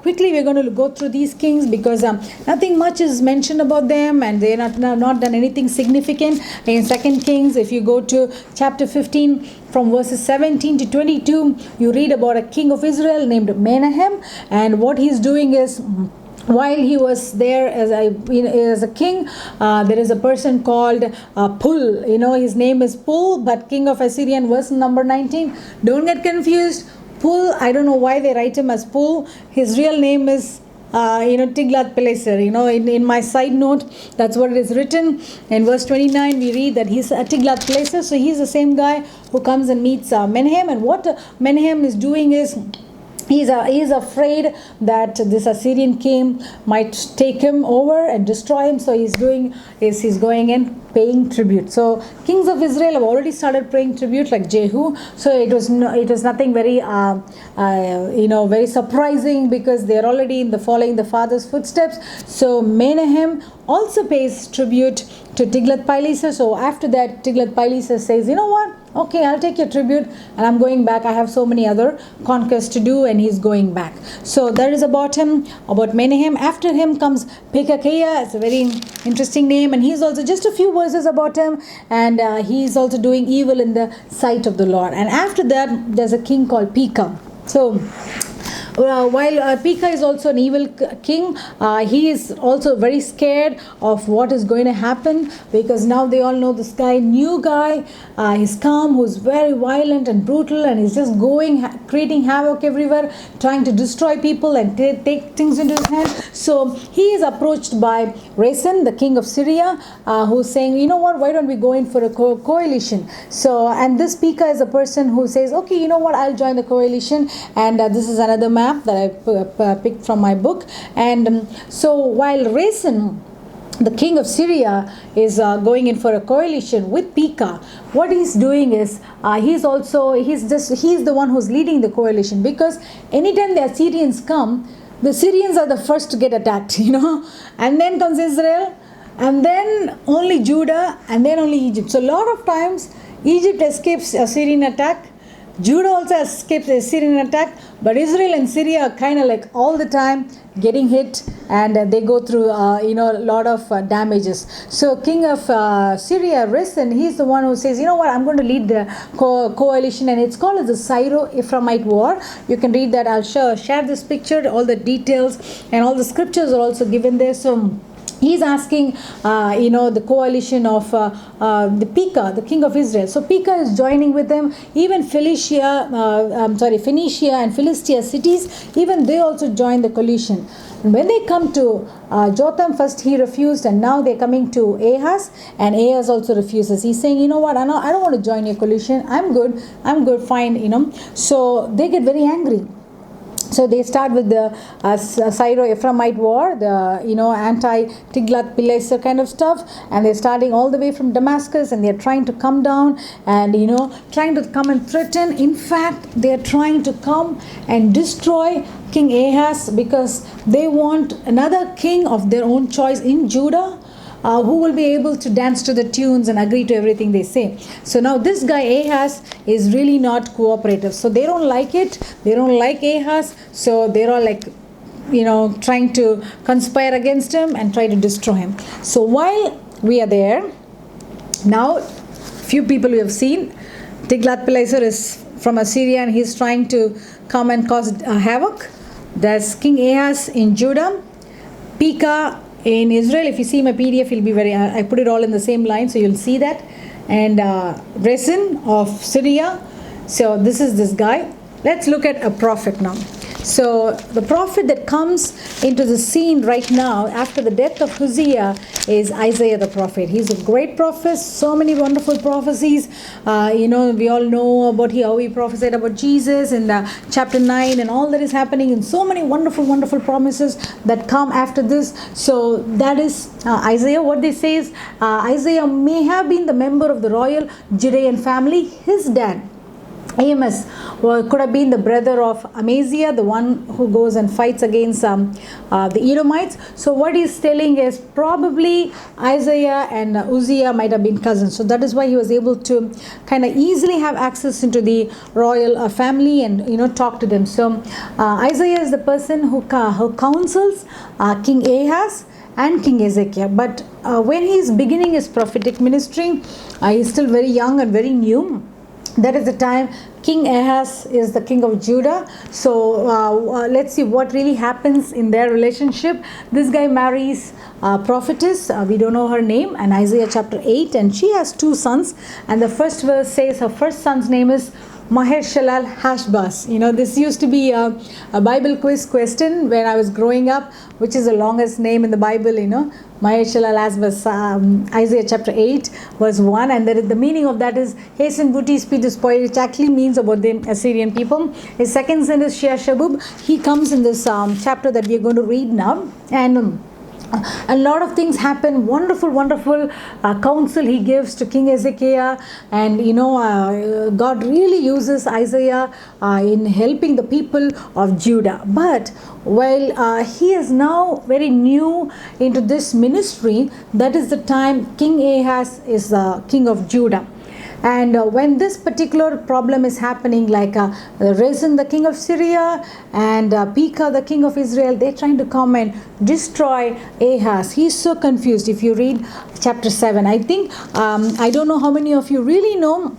Quickly we're going to go through these kings, because nothing much is mentioned about them, and they're not done anything significant. In 2 Kings, if you go to chapter 15, from verses 17 to 22, you read about a king of Israel named Menahem, and what he's doing is, while he was there as a king, there is a person called Pul. His name is Pul, but king of Assyrian, verse number 19. Don't get confused. Pul, I don't know why they write him as Pul. His real name is Tiglath-Pileser. In my side note, that's what it is written. In verse 29, we read that he's Tiglath-Pileser. So he's the same guy who comes and meets Menahem. And what Menahem is doing is, He's afraid that this Assyrian king might take him over and destroy him. So he's going in paying tribute. So kings of Israel have already started paying tribute, like Jehu. So it was nothing very very surprising, because they're already following the father's footsteps. So Menahem also pays tribute to Tiglath-Pileser. So after that, Tiglath-Pileser says, you know what? Okay, I'll take your tribute and I'm going back. I have so many other conquests to do, and he's going back. So that is about him, about Menahem. After him comes Pekahiah. It's a very interesting name, and he's also, just a few verses about him, and he's also doing evil in the sight of the Lord. And after that, there's a king called Pekah. So while Pekah is also an evil king, he is also very scared of what is going to happen, because now they all know this guy, new guy, he's come, who's very violent and brutal, and he's just creating havoc everywhere, trying to destroy people and take things into his hand. So he is approached by Rezin, the king of Syria, who's saying, you know what, why don't we go in for a coalition? So, and this Pekah is a person who says, okay, you know what, I'll join the coalition. And this is another map that I picked from my book. And so while Rezin, the king of Syria, is going in for a coalition with Pekah, what he's doing is he's the one who's leading the coalition, because anytime the Assyrians come, the Syrians are the first to get attacked, and then comes Israel, and then only Judah, and then only Egypt. So a lot of times Egypt escapes Assyrian attack, Judah also escapes the Assyrian attack, but Israel and Syria are kind of like all the time getting hit, and they go through a lot of damages. So king of Syria, Rezin, he's the one who says, you know what, I'm going to lead the coalition, and it's called as the Syro-Ephraimite War. You can read that. I'll share this picture. All the details and all the scriptures are also given there. So he's asking, the coalition of the Pekah, the king of Israel. So Pekah is joining with them. Even Phoenicia and Philistia cities, even they also join the coalition. And when they come to Jotham, first he refused, and now they're coming to Ahaz, and Ahaz also refuses. He's saying, you know what, I don't want to join your coalition. I'm good, fine, So they get very angry. So they start with the Syro-Ephraimite war, the anti-Tiglath-Pileser kind of stuff, and they're starting all the way from Damascus, and they're trying to come down and trying to come and threaten. In fact, they're trying to come and destroy King Ahaz, because they want another king of their own choice in Judah, who will be able to dance to the tunes and agree to everything they say. So now this guy Ahaz is really not cooperative. So they don't like it. They don't like Ahaz. So they're all like, trying to conspire against him and try to destroy him. So while we are there, now few people we have seen, Tiglath-Pileser is from Assyria, and he's trying to come and cause havoc. There's King Ahaz in Judah, Pekah in Israel. If you see my PDF, you'll be I put it all in the same line, so you'll see that. And Rezin of Syria. So this is this guy. Let's look at a prophet now. So the prophet that comes into the scene right now after the death of Uzziah is Isaiah the prophet. He's a great prophet, so many wonderful prophecies. We all know about how he prophesied about Jesus in chapter 9 and all that is happening, and so many wonderful promises that come after this. So that is Isaiah. What they say is Isaiah may have been the member of the royal Judean family. His dad, Amos, could have been the brother of Amaziah, the one who goes and fights against the Edomites. So what he's telling is probably Isaiah and Uzziah might have been cousins. So that is why he was able to kind of easily have access into the royal family and talk to them. So Isaiah is the person who counsels King Ahaz and King Hezekiah. But when he's beginning his prophetic ministry, he's still very young and very new. That is the time King Ahaz is the king of Judah. So let's see what really happens in their relationship. This guy marries a prophetess. We don't know her name. And Isaiah chapter 8. And she has two sons. And the first verse says her first son's name is Maher Shalal Hashbaz. This used to be a Bible quiz question when I was growing up, which is the longest name in the Bible, Maher Shalal Hashbaz, Isaiah chapter 8, verse 1. And the meaning of that is, hasten booty, speed to spoil, which actually means about the Assyrian people. His second son is Shea Shabub. He comes in this chapter that we are going to read now. And a lot of things happen. Wonderful counsel he gives to King Hezekiah, and God really uses Isaiah in helping the people of Judah. But while he is now very new into this ministry, that is the time King Ahaz is king of Judah. And when this particular problem is happening, like Rezin, the king of Syria, and Pekah, the king of Israel, they're trying to come and destroy Ahaz. He's so confused. If you read chapter 7, I think, I don't know how many of you really know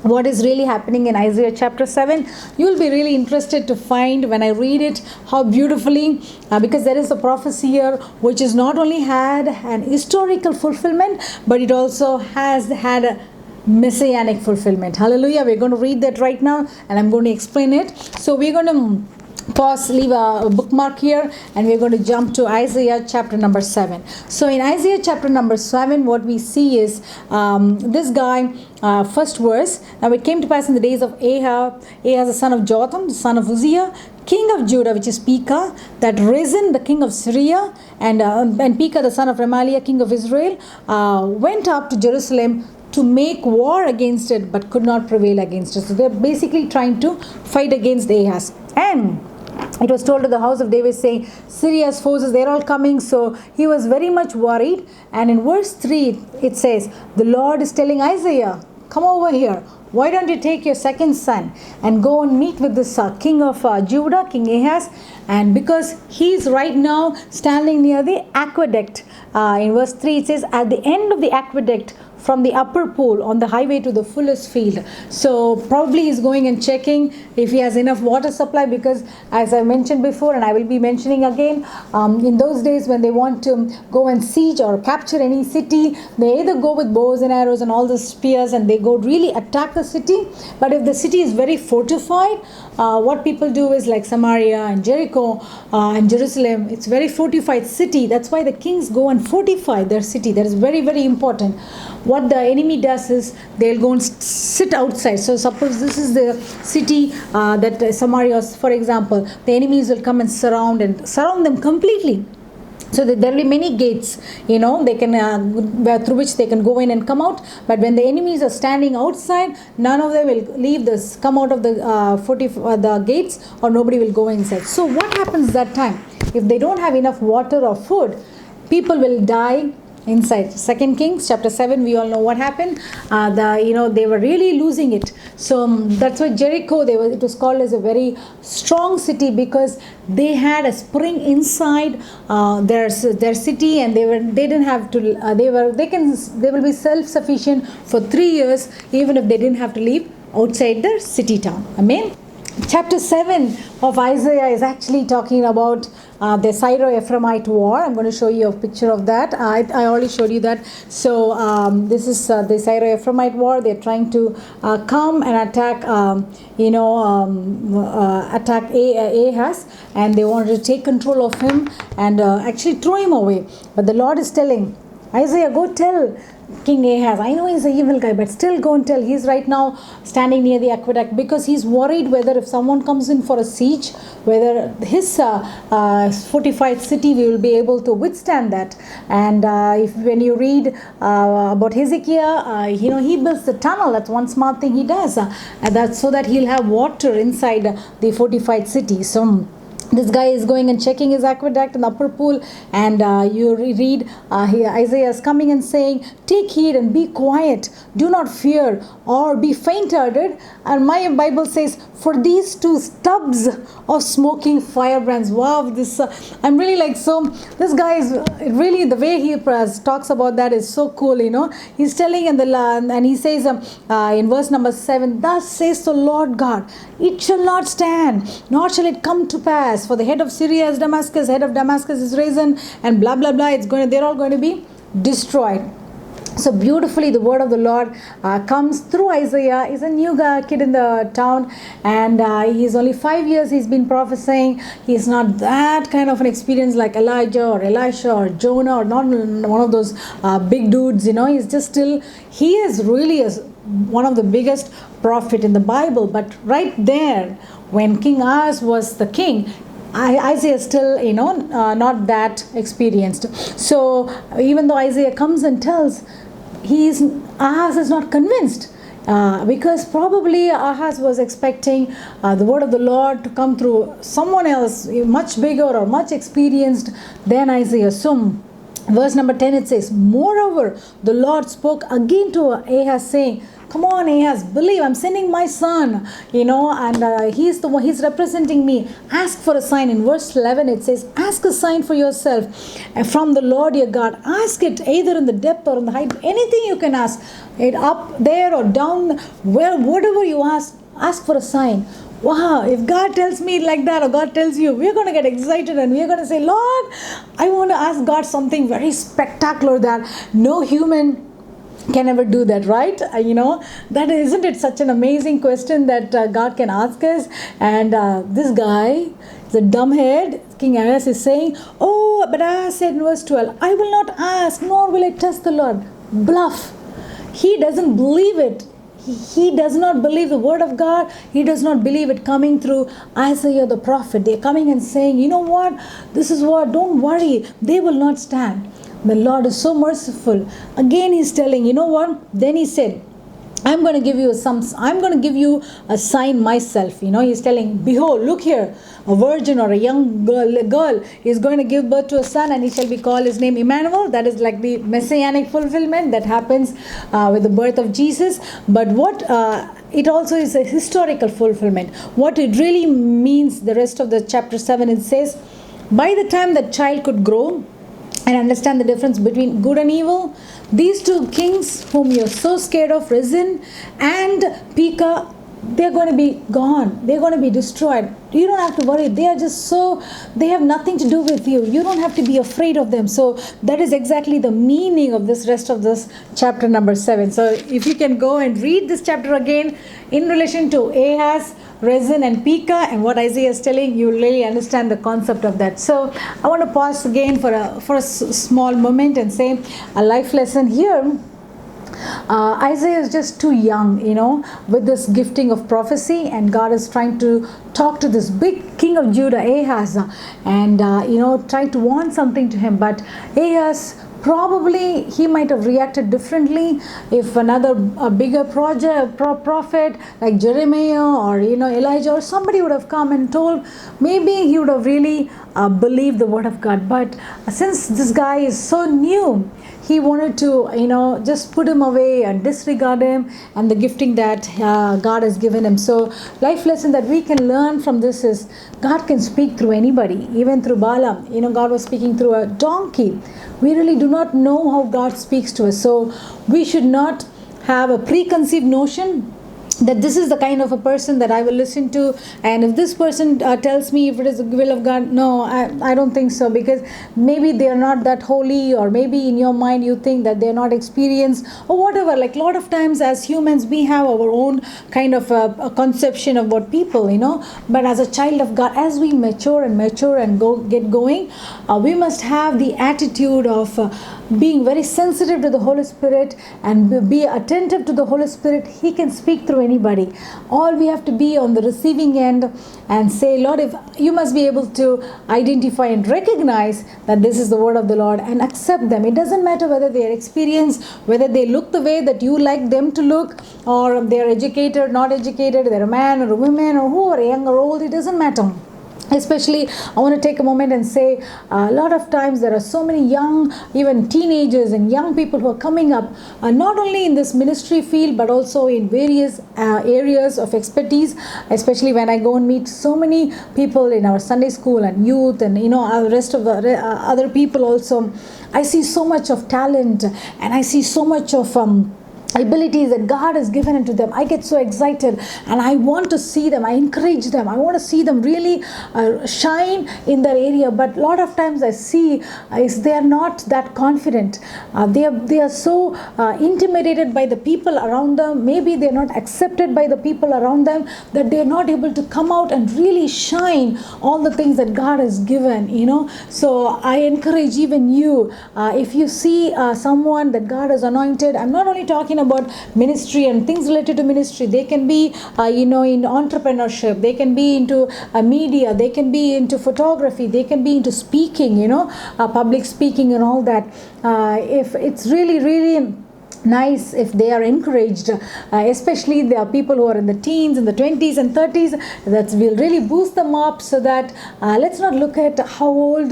what is really happening in Isaiah chapter 7. You'll be really interested to find when I read it how beautifully, because there is a prophecy here which is not only had an historical fulfillment, but it also has had a messianic fulfillment. Hallelujah. We're going to read that right now, and I'm going to explain it. So we're going to pause, leave a bookmark here, and we're going to jump to Isaiah chapter number 7. So in Isaiah chapter number 7, what we see is this guy, first verse. Now it came to pass in the days of Ahaz the son of Jotham, the son of Uzziah, king of Judah, which is Pekah, that Rezin, the king of Syria, and Pekah, the son of Remaliah, king of Israel, went up to Jerusalem to make war against it, but could not prevail against it. So they're basically trying to fight against Ahaz. And it was told to the house of David, saying, Syria's forces, they're all coming. So he was very much worried. And in verse 3, it says, the Lord is telling Isaiah, come over here. Why don't you take your second son and go and meet with this king of Judah, King Ahaz? And because he's right now standing near the aqueduct. In verse 3, it says, at the end of the aqueduct, from the upper pool on the highway to the fullest field. So probably he's going and checking if he has enough water supply, because as I mentioned before, and I will be mentioning again, in those days when they want to go and siege or capture any city, they either go with bows and arrows and all the spears, and they go really attack the city. But if the city is very fortified, what people do is like Samaria and Jericho and Jerusalem, it's very fortified city. That's why the kings go and fortify their city. That is very, very important. What the enemy does is they'll go and sit outside. So suppose this is the city that Samaria, for example, the enemies will come and surround them completely. So there will be many gates, they can through which they can go in and come out. But when the enemies are standing outside, none of them will come out of the gates, or nobody will go inside. So what happens that time? If they don't have enough water or food, people will die inside. 2 Kings chapter 7, we all know what happened. They were really losing it. So that's why Jericho, it was called as a very strong city, because they had a spring inside their city, and they will be self-sufficient for 3 years, even if they didn't have to leave outside their city town. Amen. Chapter 7 of Isaiah is actually talking about the Syro-Ephraimite war. I'm going to show you a picture of that. I already showed you that. So this is the Syro-Ephraimite war. They're trying to come and attack, attack Ahaz, and they wanted to take control of him and actually throw him away. But the Lord is telling Isaiah, go tell King Ahaz. I know he's an evil guy, but still go and tell. He's right now standing near the aqueduct, because he's worried whether if someone comes in for a siege, whether his fortified city will be able to withstand that. And when you read about Hezekiah, he builds the tunnel. That's one smart thing he does, and that's so that he'll have water inside the fortified city. So this guy is going and checking his aqueduct in the upper pool, and you read Isaiah is coming and saying, take heed and be quiet, do not fear or be faint-hearted. And my Bible says, for these two stubs of smoking firebrands. Wow, this I'm really like, so this guy is really, the way he talks about that is so cool. He's telling and he says in verse number 7, thus says the Lord God, it shall not stand, nor shall it come to pass. For the head of Syria is Damascus, head of Damascus is Rezin, and blah blah blah. They're all going to be destroyed. So beautifully the word of the Lord comes through Isaiah. He's a new kid in the town, and he's only 5 years he's been prophesying. He's not that kind of an experience like Elijah or Elisha or Jonah, or not one of those big dudes, he's just still, he is really one of the biggest prophet in the Bible. But right there, when King Ahaz was the king, Isaiah still, not that experienced. So even though Isaiah comes and tells, Ahaz is not convinced, because probably Ahaz was expecting the word of the Lord to come through someone else much bigger or much experienced than Isaiah. So verse number 10, it says, moreover the Lord spoke again to Ahaz, saying, come on, Ahaz, believe, I'm sending my son, and he's the one, he's representing me. Ask for a sign. In verse 11 it says, ask a sign for yourself from the Lord your God. Ask it either in the depth or in the height. Anything you can ask it, up there or down, whatever you ask for a sign. Wow, if God tells me like that, or God tells you, we're going to get excited and we're going to say, Lord, I want to ask God something very spectacular that no human can ever do that, right? That isn't it such an amazing question that God can ask us? And this guy, the dumbhead, King Ahaz, is saying, oh, but Ahaz said in verse 12, I will not ask, nor will I test the Lord. Bluff. He doesn't believe it. He does not believe the word of God. He does not believe it coming through Isaiah the prophet. They're coming and saying, you know what? This is what, don't worry. They will not stand. The Lord is so merciful. Again he's telling, you know what? Then he said, I'm going to give you a sign myself. He's telling, behold, look here, a virgin or a young girl is going to give birth to a son, and he shall be called his name Emmanuel. That is like the messianic fulfillment that happens with the birth of Jesus. But what it also is a historical fulfillment. What it really means, the rest of the chapter 7, it says, by the time that child could grow and understand the difference between good and evil, these two kings whom you're so scared of, Rezin and Pekah, they're going to be gone. They're going to be destroyed. You don't have to worry. They have nothing to do with you. You don't have to be afraid of them. So that is exactly the meaning of this rest of this chapter number 7. So if you can go and read this chapter again in relation to Ahaz, Rezin and Pekah, and what Isaiah is telling, you really understand the concept of that. So I want to pause again for a small moment and say a life lesson here. Isaiah is just too young, with this gifting of prophecy, and God is trying to talk to this big king of Judah, Ahaz, and trying to want something to him. But Ahaz, probably he might have reacted differently if a bigger prophet like Jeremiah or Elijah or somebody would have come and told. Maybe he would have really believed the word of God. But since this guy is so new, he wanted to just put him away and disregard him and the gifting that God has given him. So life lesson that we can learn from this is God can speak through anybody, even through Balaam. God was speaking through a donkey. We really do not know how God speaks to us. So we should not have a preconceived notion that this is the kind of a person that I will listen to, and if this person tells me if it is the will of God, no, I don't think so, because maybe they are not that holy, or maybe in your mind you think that they are not experienced or whatever. Like a lot of times as humans we have our own kind of a conception about people, but as a child of God, as we mature and get going, we must have the attitude of being very sensitive to the Holy Spirit and be attentive to the Holy Spirit. He can speak through anybody. All we have to be on the receiving end and say, Lord, if you must be able to identify and recognize that this is the word of the Lord and accept them. It doesn't matter whether they are experienced, whether they look the way that you like them to look, or they are educated, not educated, they're a man or a woman or who are young or old, it doesn't matter. Especially, I want to take a moment and say, a lot of times there are so many young, even teenagers and young people who are coming up, not only in this ministry field, but also in various areas of expertise. Especially when I go and meet so many people in our Sunday school and youth and the rest of the other people also, I see so much of talent, and I see so much of abilities that God has given into them. I get so excited and I want to see them. I encourage them. I want to see them really shine in that area. But a lot of times I see is they are not that confident. They are so intimidated by the people around them. Maybe they are not accepted by the people around them, that they are not able to come out and really shine all the things that God has given, So I encourage even you, if you see someone that God has anointed, I'm not only talking about ministry and things related to ministry. They can be in entrepreneurship, they can be into media, they can be into photography, they can be into speaking, public speaking and all that. If it's really nice if they are encouraged, especially there are people who are in the teens, in the 20s and 30s, that will really boost them up, so that let's not look at how old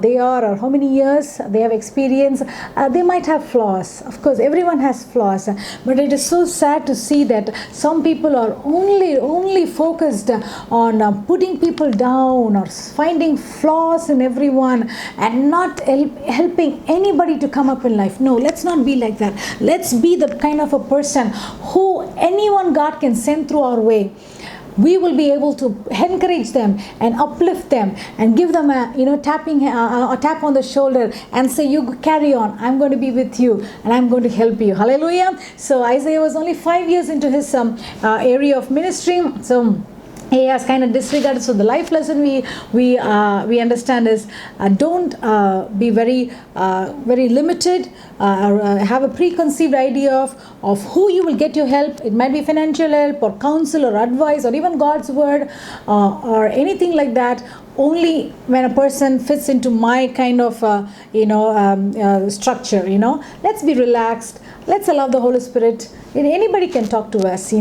they are or how many years they have experience. They might have flaws, of course everyone has flaws, but it is so sad to see that some people are only focused on putting people down or finding flaws in everyone and not helping anybody to come up in life. No, let's not be like that. Let's be the kind of a person who anyone God can send through our way, we will be able to encourage them and uplift them and give them a tap on the shoulder and say, you carry on, I'm going to be with you and I'm going to help you. Hallelujah. So Isaiah was only 5 years into his area of ministry. So he has kind of disregarded. So the life lesson we understand is don't be very limited or have a preconceived idea of who you will get your help. It might be financial help or counsel or advice or even God's word or anything like that. Only when a person fits into my kind of structure. Let's be relaxed. Let's allow the Holy Spirit. Anybody can talk to us,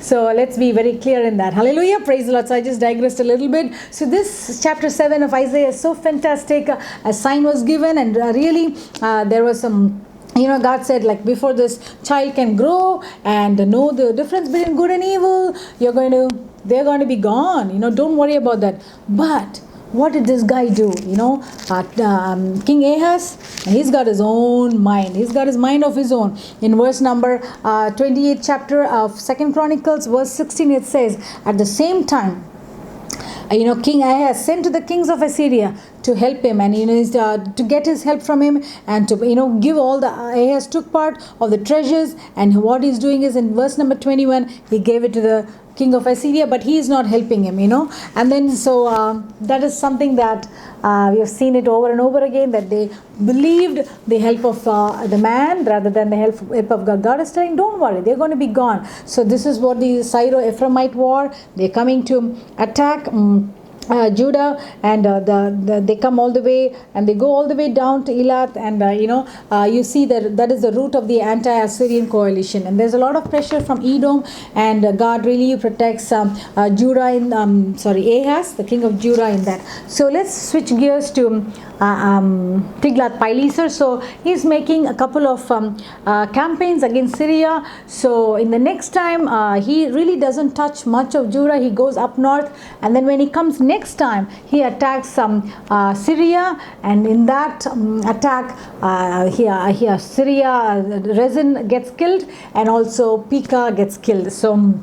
So let's be very clear in that. Hallelujah. Praise the Lord. So I just digressed a little bit. So this chapter 7 of Isaiah is so fantastic. A sign was given, and really there was some, God said, like, before this child can grow and know the difference between good and evil, they're going to be gone. Don't worry about that. But what did this guy do? King Ahaz, he's got his own mind. He's got his mind of his own. In verse number 28 chapter of 2nd Chronicles, verse 16, it says, at the same time, King Ahaz sent to the kings of Assyria to help him, and to get his help from him, and to give all the Ahaz took part of the treasures. And what he's doing is, in verse number 21, he gave it to the king of Assyria, but he is not helping him, and then so that is something that we have seen it over and over again, that they believed the help of the man rather than the help of God. God is telling, don't worry, they're going to be gone. So this is what the Syro-Ephraimite war, they're coming to attack Judah, and they come all the way, and they go all the way down to Elath, and you see that is the root of the anti-Assyrian coalition, and there's a lot of pressure from Edom, and God really protects Judah in Ahaz, the king of Judah, in that. So let's switch gears to Tiglath-Pileser. So he's making a couple of campaigns against Syria. So in the next time, he really doesn't touch much of Judah. He goes up north, and then when he comes next time, he attacks Syria, and in that attack, Syria, Rezin gets killed, and also Pekah gets killed. So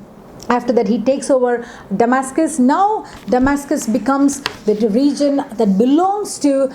after that, he takes over Damascus. Now Damascus becomes the region that belongs to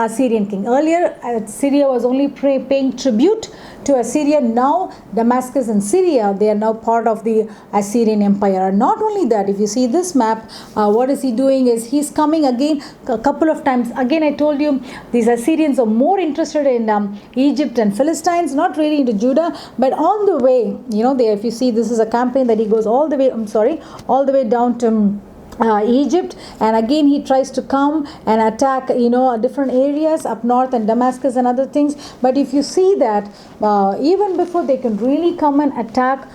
Assyrian king. Earlier, Syria was only paying tribute to Assyria. Now Damascus and Syria, they are now part of the Assyrian Empire. And not only that, if you see this map, what is he doing is he's coming again a couple of times. Again, I told you these Assyrians are more interested in Egypt and Philistines, not really into Judah. But on the way, if you see, this is a campaign that he goes all the way down to Egypt, and again he tries to come and attack different areas up north and Damascus and other things. But if you see that even before they can really come and attack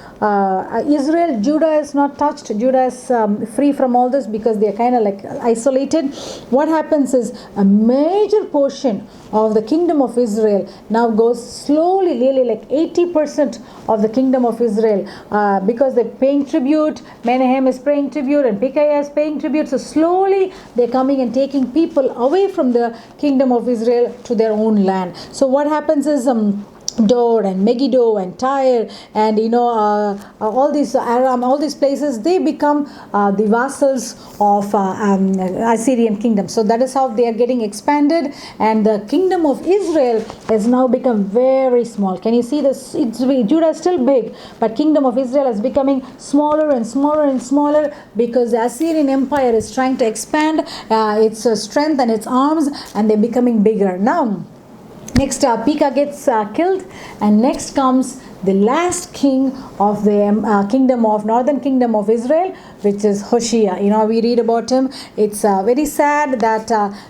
Israel, Judah is not touched. Judah is free from all this because they are kind of like isolated. What happens is a major portion of the kingdom of Israel now goes slowly, really like 80% of the kingdom of Israel, because they're paying tribute. Menahem is paying tribute, and Pekah is paying tribute. So slowly they're coming and taking people away from the kingdom of Israel to their own land. So what happens is Dor and Megiddo and Tyre and all these Aram, all these places, they become the vassals of Assyrian kingdom. So that is how they are getting expanded, and the kingdom of Israel has now become very small. Can you see this? Judah is still big, but kingdom of Israel is becoming smaller and smaller and smaller because the Assyrian Empire is trying to expand its strength and its arms, and they're becoming bigger now. Next, Pekah gets killed, and next comes the last king of the northern kingdom of Israel, which is Hoshea. We read about him. It's very sad that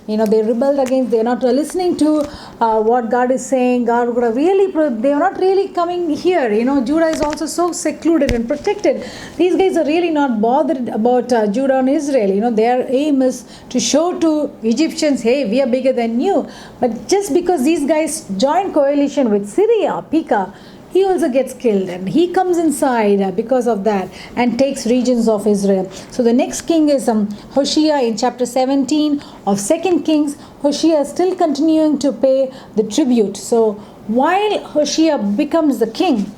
they rebelled against. They are not listening to what God is saying. They are not really coming here. Judah is also so secluded and protected. These guys are really not bothered about Judah and Israel. Their aim is to show to Egyptians, hey, we are bigger than you. But just because these guys joined coalition with Syria, Pekah, he also gets killed, and he comes inside because of that and takes regions of Israel. So the next king is Hoshea in chapter 17 of 2 Kings. Hoshea is still continuing to pay the tribute. So while Hoshea becomes the king,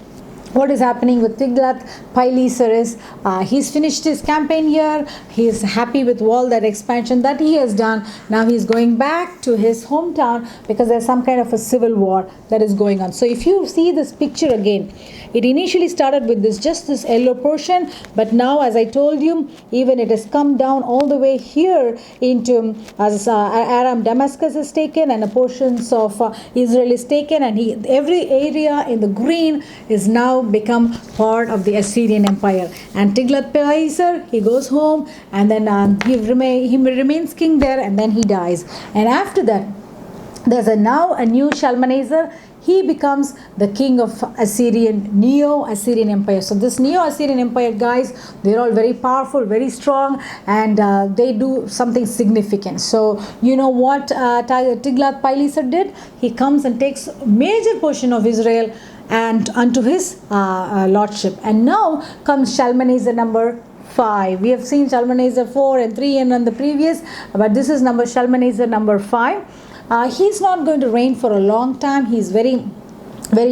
what is happening with Tiglath-Pileser is he's finished his campaign here. He is happy with all that expansion that he has done. Now he's going back to his hometown because there's some kind of a civil war that is going on. So if you see this picture again, it initially started with just this yellow portion, but now, as I told you, even it has come down all the way here into Aram Damascus is taken, and a portions of Israel is taken, and every area in the green is now become part of the Assyrian Empire. And Tiglath-Pileser, he goes home, and then he remains king there, and then he dies. And after that, there's now a new Shalmaneser. He becomes the king of Neo-Assyrian Empire. So this Neo-Assyrian Empire, guys, they're all very powerful, very strong, and they do something significant. So you know what Tiglath-Pileser did? He comes and takes a major portion of Israel and unto his lordship. And now comes Shalmaneser number 5. We have seen Shalmaneser 4 and 3 and on the previous, but this is Shalmaneser number 5. He's not going to reign for a long time. He's very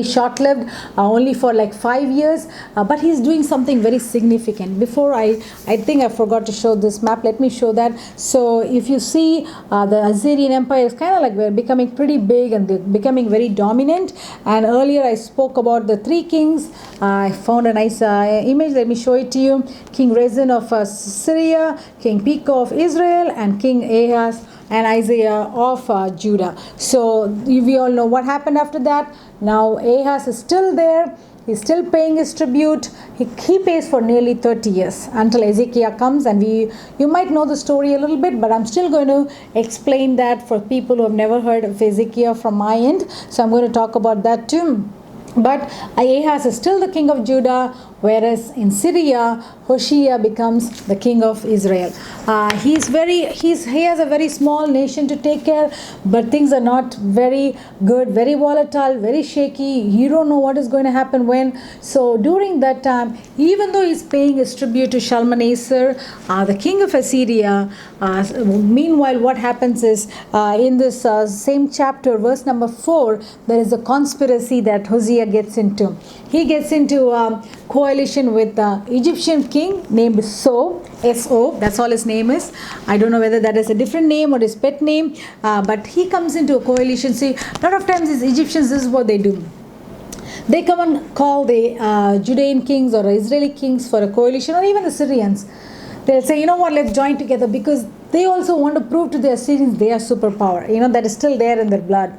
short-lived, only for like 5 years, but he's doing something very significant. Before I think I forgot to show this map. Let me show that. So if you see, the Assyrian Empire is kind of like we're becoming pretty big, and they're becoming very dominant. And earlier I spoke about the 3 kings. I found a nice image. Let me show it to you. King Rezin of Syria, King Pekah of Israel, and King Ahaz and Isaiah of Judah. So we all know what happened after that. Now Ahaz is still there. He's still paying his tribute. He pays for nearly 30 years until Ezekiel comes, and you might know the story a little bit, but I'm still going to explain that for people who have never heard of Ezekiel from my end. So I'm going to talk about that too. But Ahaz is still the king of Judah, whereas in Syria, Hoshea becomes the king of Israel. He has a very small nation to take care, but things are not very good, very volatile, very shaky. You don't know what is going to happen when. So during that time, even though he's paying his tribute to Shalmaneser, the king of Assyria, meanwhile what happens is, in this same chapter, verse number 4, there is a conspiracy that Hosea gets into. He gets into coalition with the Egyptian king named So, S-O, that's all his name is. I don't know whether that is a different name or his pet name, but he comes into a coalition. See, a lot of times these Egyptians, this is what they do. They come and call the Judean kings or Israeli kings for a coalition, or even the Syrians. They'll say, you know what, let's join together, because they also want to prove to the Assyrians they are superpower. That is still there in their blood.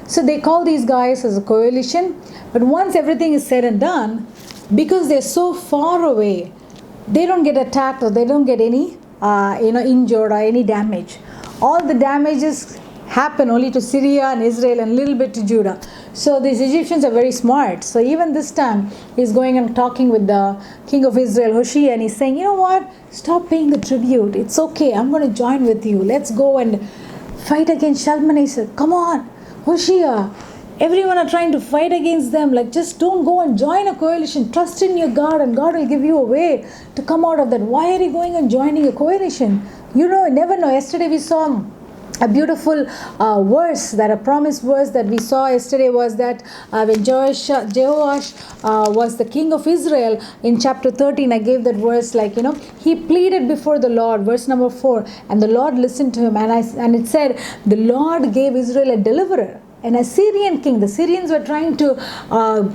So they call these guys as a coalition. But once everything is said and done, because they're so far away, they don't get attacked, or they don't get any injured or any damage. All the damages happen only to Syria and Israel and a little bit to Judah. So these Egyptians are very smart. So even this time, he's going and talking with the king of Israel, Hoshea, and he's saying, you know what, stop paying the tribute. It's okay, I'm going to join with you. Let's go and fight against Shalmaneser. Come on, Hoshea. Everyone are trying to fight against them. Like, just don't go and join a coalition. Trust in your God, and God will give you a way to come out of that. Why are you going and joining a coalition? You never know. Yesterday we saw a beautiful verse, that a promised verse that we saw yesterday was that when Jehoash was the king of Israel, in chapter 13, I gave that verse, like, he pleaded before the Lord, verse number 4, and the Lord listened to him, and it said, the Lord gave Israel a deliverer, an Assyrian king. The Syrians were trying to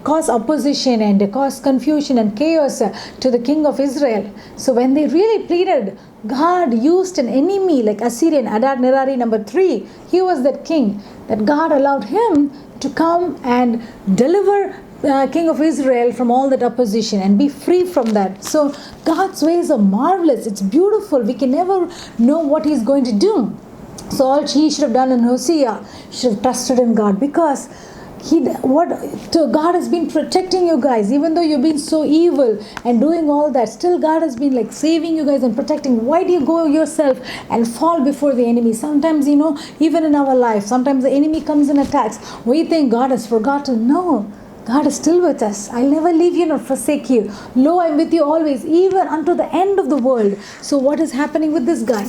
cause opposition and cause confusion and chaos to the king of Israel. So when they really pleaded, God used an enemy like Assyrian, Adad-nirari number 3. He was that king, that God allowed him to come and deliver king of Israel from all that opposition and be free from that. So God's ways are marvelous. It's beautiful. We can never know what he's going to do. So all he should have done in Hosea, should have trusted in God, because God has been protecting you guys. Even though you've been so evil and doing all that, still God has been like saving you guys and protecting. Why do you go yourself and fall before the enemy? Sometimes, even in our life, sometimes the enemy comes and attacks. We think God has forgotten. No, God is still with us. I'll never leave you nor forsake you. Lo, I'm with you always, even unto the end of the world. So what is happening with this guy?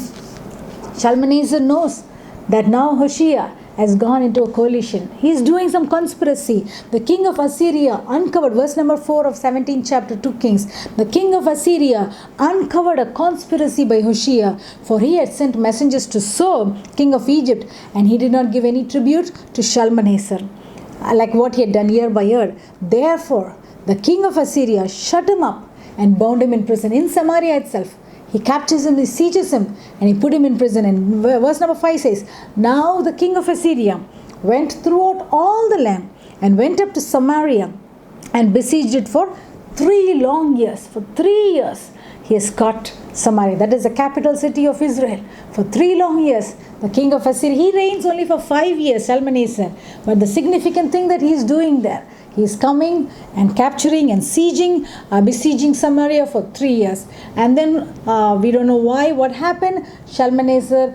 Shalmaneser knows that now Hoshea has gone into a coalition. He's doing some conspiracy. The king of Assyria uncovered, verse number 4 of 17 chapter 2 Kings. The king of Assyria uncovered a conspiracy by Hoshea, for he had sent messengers to So, king of Egypt, and he did not give any tribute to Shalmaneser, like what he had done year by year. Therefore, the king of Assyria shut him up and bound him in prison in Samaria itself. He captures him, he sieges him, and he put him in prison. And verse number 5 says, now the king of Assyria went throughout all the land and went up to Samaria and besieged it for 3 long years. For 3 years he has got Samaria. That is the capital city of Israel. For 3 long years, the king of Assyria, he reigns only for 5 years, Shalmaneser. But the significant thing that he is doing there, he is coming and capturing and besieging Samaria for 3 years. And then we don't know why, what happened. Shalmaneser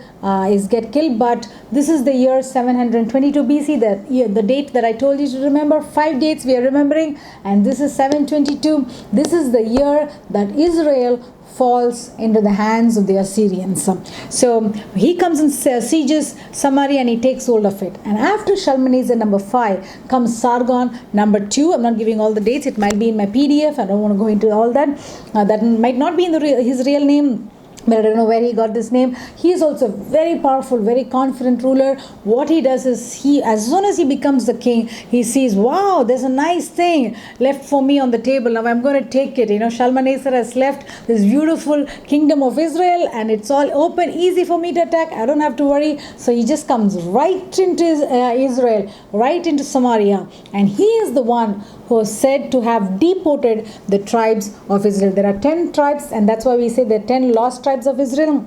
is get killed. But this is the year 722 BC, the date that I told you to remember. 5 dates we are remembering. And this is 722. This is the year that Israel falls into the hands of the Assyrians. So he comes and sieges Samaria and he takes hold of it. And after Shalmaneser number 5 comes Sargon number 2. I'm not giving all the dates. It might be in my PDF. I don't want to go into all that. That might not be in his real name, but I don't know where he got this name. He is also very powerful, very confident ruler. What he does is, as soon as he becomes the king, he sees, wow, there's a nice thing left for me on the table. Now I'm going to take it. Shalmaneser has left this beautiful kingdom of Israel and it's all open, easy for me to attack. I don't have to worry. So he just comes right into Israel, right into Samaria. And he is the one who is said to have deported the tribes of Israel. There are 10 tribes, and that's why we say there are 10 lost tribes of Israel.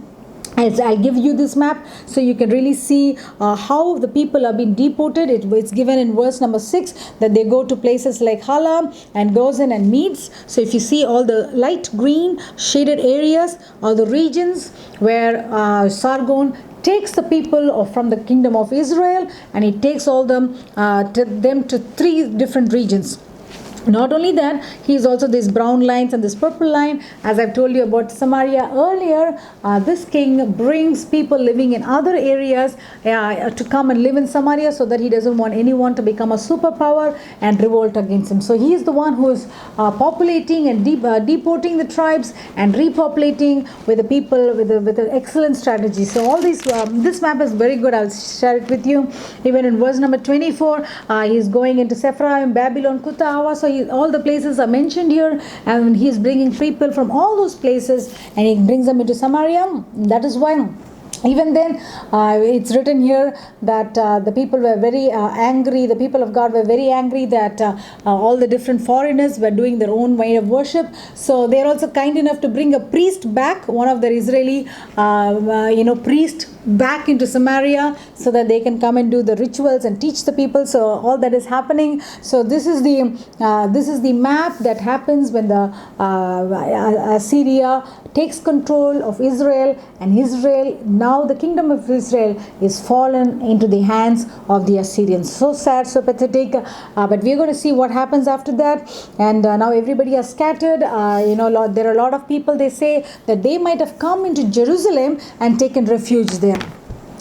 I'll give you this map so you can really see how the people are being deported. It's given in verse number 6 that they go to places like Hala and Gozan and Medes. So if you see all the light green shaded areas are the regions where Sargon takes the people from the kingdom of Israel, and he takes all them to 3 different regions. Not only that, he is also these brown lines and this purple line. As I've told you about Samaria earlier, this king brings people living in other areas to come and live in Samaria, so that he doesn't want anyone to become a superpower and revolt against him. So he is the one who is populating and deporting the tribes and repopulating with the people with an excellent strategy. So all these, this map is very good. I'll share it with you. Even in verse number 24, he is going into Sephraim, Babylon, Kutha. So all the places are mentioned here, and he is bringing people from all those places and he brings them into Samaria. That is why even then it's written here that the people were very angry. The people of God were very angry that all the different foreigners were doing their own way of worship. So they're also kind enough to bring a priest back, one of the Israeli priest back into Samaria, so that they can come and do the rituals and teach the people. So all that is happening. So this is the map that happens when the Assyria takes control of Israel, and Israel, now the kingdom of Israel, is fallen into the hands of the Assyrians. So sad, so pathetic, but we're going to see what happens after that. And now everybody has scattered. There are a lot of people, they say that they might have come into Jerusalem and taken refuge there.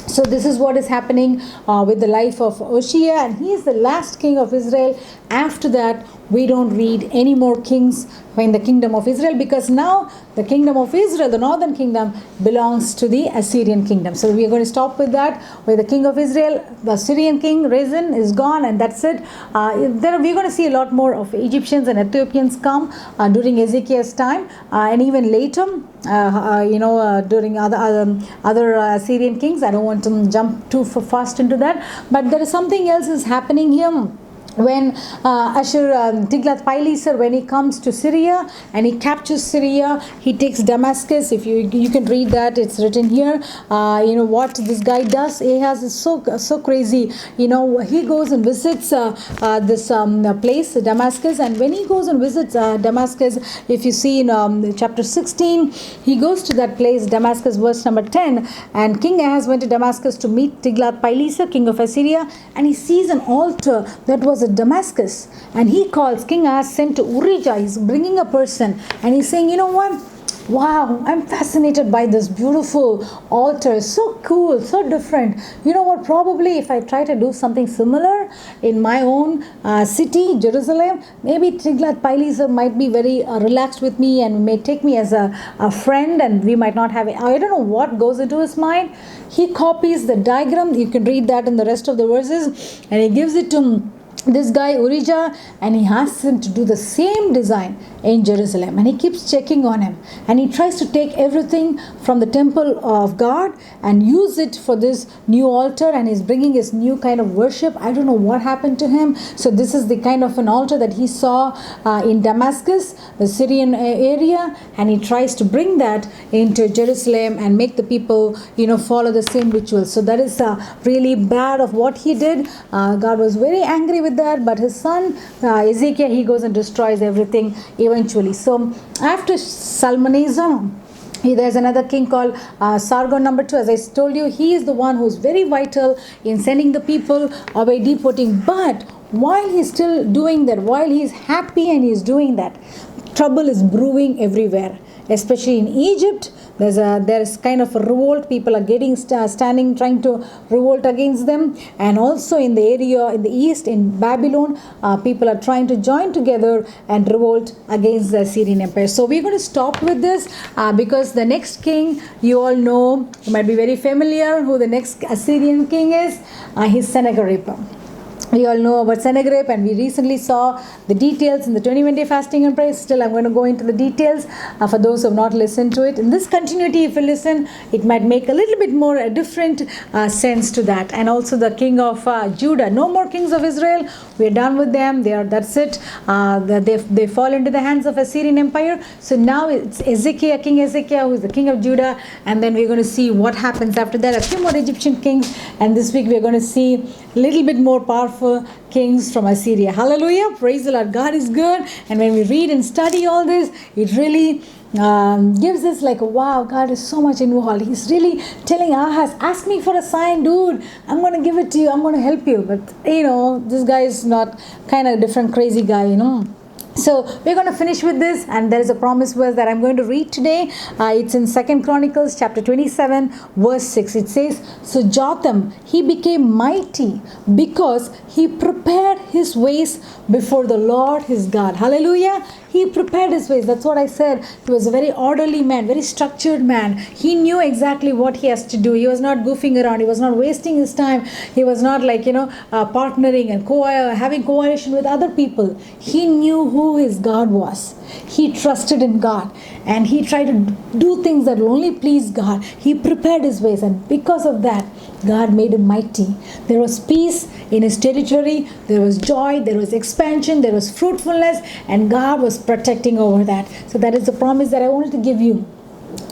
So this is what is happening with the life of Hoshea, and he is the last king of Israel. After that, we don't read any more kings in the kingdom of Israel, because now the kingdom of Israel, the northern kingdom, belongs to the Assyrian kingdom. So we are going to stop with that, where the king of Israel, the Assyrian king Rezin, is gone, and that's it. We're going to see a lot more of Egyptians and Ethiopians come during Ezekiel's time, and even later, during other Assyrian kings. I don't want to jump too fast into that, but there is something else is happening here. When Tiglath-Pileser, when he comes to Syria and he captures Syria, he takes Damascus. If you can read that, it's written here. What this guy does, Ahaz is so crazy. He goes and visits this place, Damascus, and when he goes and visits Damascus, if you see in chapter 16, he goes to that place, Damascus, verse number 10, and King Ahaz went to Damascus to meet Tiglath-Pileser, king of Assyria, and he sees an altar that was at Damascus, and he calls. King Ahaz sent to Urijah. He's bringing a person, and he's saying, wow, I'm fascinated by this beautiful altar. So cool, so different. Probably if I try to do something similar in my own city, Jerusalem, maybe Tiglath-Pileser might be very relaxed with me and may take me as a friend, and we might not have I don't know what goes into his mind. He copies the diagram. You can read that in the rest of the verses, and he gives it to this guy Urijah, and he asks him to do the same design in Jerusalem, and he keeps checking on him, and he tries to take everything from the temple of God and use it for this new altar, and he's bringing his new kind of worship. I don't know what happened to him. So this is the kind of an altar that he saw in Damascus, the Syrian area, and he tries to bring that into Jerusalem and make the people follow the same rituals. So that is really bad of what he did. God was very angry with that, but his son Ezekiel, he goes and destroys everything eventually. So after Salmanasar, there's another king called Sargon number 2. As I told you, he is the one who's very vital in sending the people away, deporting. But while he's still doing that, while he's happy and he's doing that, trouble is brewing everywhere, especially in Egypt. There's kind of a revolt. People are getting standing, trying to revolt against them, and also in the area in the east, in Babylon, people are trying to join together and revolt against the Assyrian Empire. So we're going to stop with this because the next king, you all know, you might be very familiar who the next Assyrian king is. He's Sennacherib. We all know about Sennacherib, and we recently saw the details in the 21-day fasting and prayer. Still, I'm going to go into the details for those who have not listened to it. In this continuity, if you listen, it might make a little bit more a different sense to that. And also the king of Judah. No more kings of Israel. We are done with them. That's it. They fall into the hands of Assyrian Empire. So now it's King Ezekiel, who is the king of Judah. And then we're going to see what happens after that. A few more Egyptian kings. And this week we're going to see a little bit more powerful kings from Assyria. Hallelujah. Praise the Lord. God is good. And when we read and study all this, it really gives us like, wow, God is so much involved. He's really telling Ahaz, ask me for a sign, dude. I'm going to give it to you. I'm going to help you. But, this guy is not kind of a different crazy guy, So we're going to finish with this, and there is a promise verse that I'm going to read today. It's in 2 Chronicles chapter 27 verse 6. It says, so Jotham, he became mighty because he prepared his ways before the Lord his God. Hallelujah. He prepared his ways. That's what I said. He was a very orderly man, very structured man. He knew exactly what he has to do. He was not goofing around. He was not wasting his time. He was not partnering and having coalition with other people. He knew who his God was. He trusted in God, and he tried to do things that will only please God. He prepared his ways, and because of that, God made him mighty. There was peace in his territory. There was joy. There was expansion. There was fruitfulness, and God was protecting over that. So that is the promise that I wanted to give you.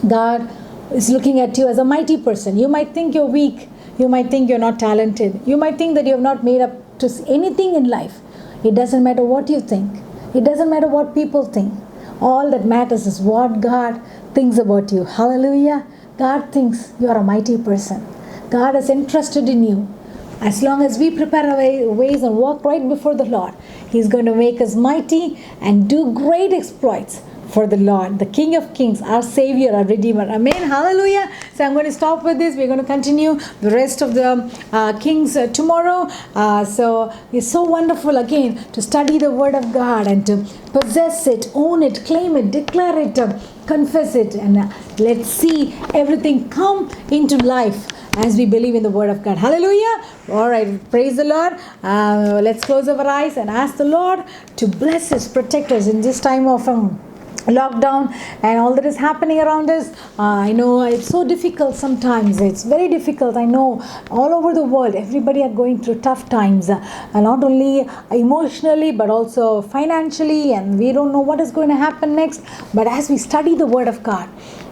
God is looking at you as a mighty person. You might think you're weak. You might think you're not talented. You might think that you have not made up to anything in life. It doesn't matter what you think. It doesn't matter what people think. All that matters is what God thinks about you. Hallelujah. God thinks you are a mighty person. God is interested in you. As long as we prepare our ways and walk right before the Lord, He's going to make us mighty and do great exploits for the Lord, the King of Kings, our Savior, our Redeemer. Amen. Hallelujah. So So I'm going to stop with this. We're going to continue the rest of the Kings tomorrow. So it's so wonderful again to study the Word of God and to possess it, own it, claim it, declare it, confess it, and let's see everything come into life as we believe in the Word of God. Hallelujah. All right. Praise the Lord. Let's close our eyes and ask the Lord to bless us, protect us in this time of lockdown and all that is happening around us. I know it's so difficult sometimes. It's very difficult. I know all over the world, everybody are going through tough times, not only emotionally but also financially, and we don't know what is going to happen next. But as we study the Word of God,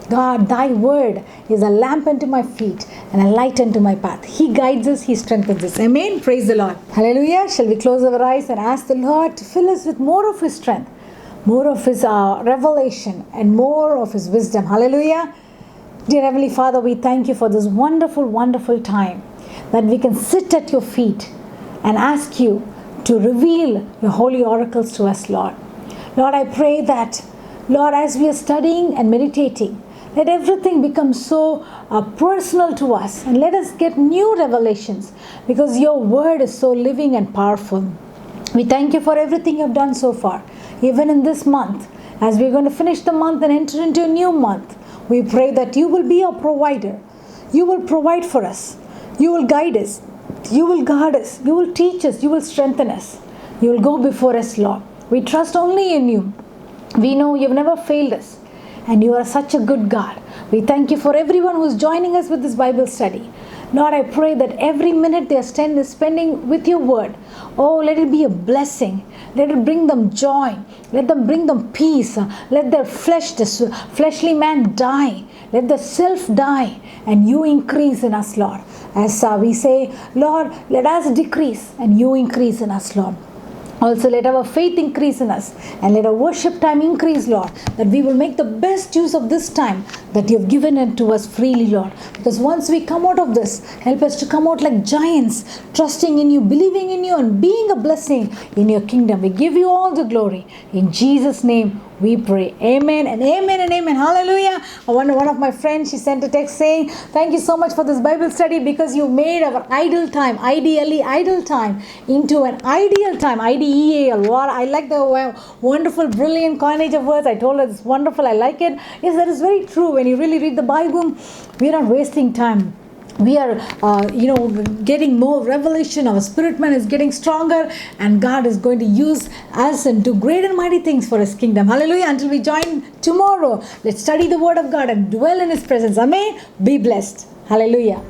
God, thy word is a lamp unto my feet and a light unto my path. He guides us, he strengthens us. Amen. Praise the Lord. Hallelujah. Shall we close our eyes and ask the Lord to fill us with more of his strength, more of his revelation, and more of his wisdom. Hallelujah. Dear Heavenly Father, we thank you for this wonderful, wonderful time that we can sit at your feet and ask you to reveal your holy oracles to us, Lord. Lord, I pray that, Lord, as we are studying and meditating, let everything become so personal to us, and let us get new revelations, because your word is so living and powerful. We thank you for everything you've done so far. Even in this month, as we're going to finish the month and enter into a new month, we pray that you will be our provider. You will provide for us. You will guide us. You will guard us. You will teach us. You will strengthen us. You will go before us, Lord. We trust only in you. We know you've never failed us, and you are such a good God. We thank you for everyone who is joining us with this Bible study. Lord, I pray that every minute they are spending with your word, oh, let it be a blessing. Let it bring them joy. Let them bring them peace. Let their flesh, this fleshly man, die. Let the self die, and you increase in us, Lord. As we say, Lord, let us decrease and you increase in us, Lord. Also, let our faith increase in us, and let our worship time increase, Lord, that we will make the best use of this time that you have given unto us freely, Lord. Because once we come out of this, help us to come out like giants, trusting in you, believing in you, and being a blessing in your kingdom. We give you all the glory. In Jesus' name we pray. Amen and amen and amen. Hallelujah. One of my friends, she sent a text saying, thank you so much for this Bible study, because you made our idle time, ideally idle time, into an ideal time. IDEAL. What I like the wonderful, brilliant coinage of words. I told her it's wonderful. I like it. Yes, that is very true. When you really read the Bible, we are not wasting time. We are, getting more revelation. Our spirit man is getting stronger, and God is going to use us and do great and mighty things for his kingdom. Hallelujah. Until we join tomorrow, let's study the word of God and dwell in his presence. Amen. Be blessed. Hallelujah.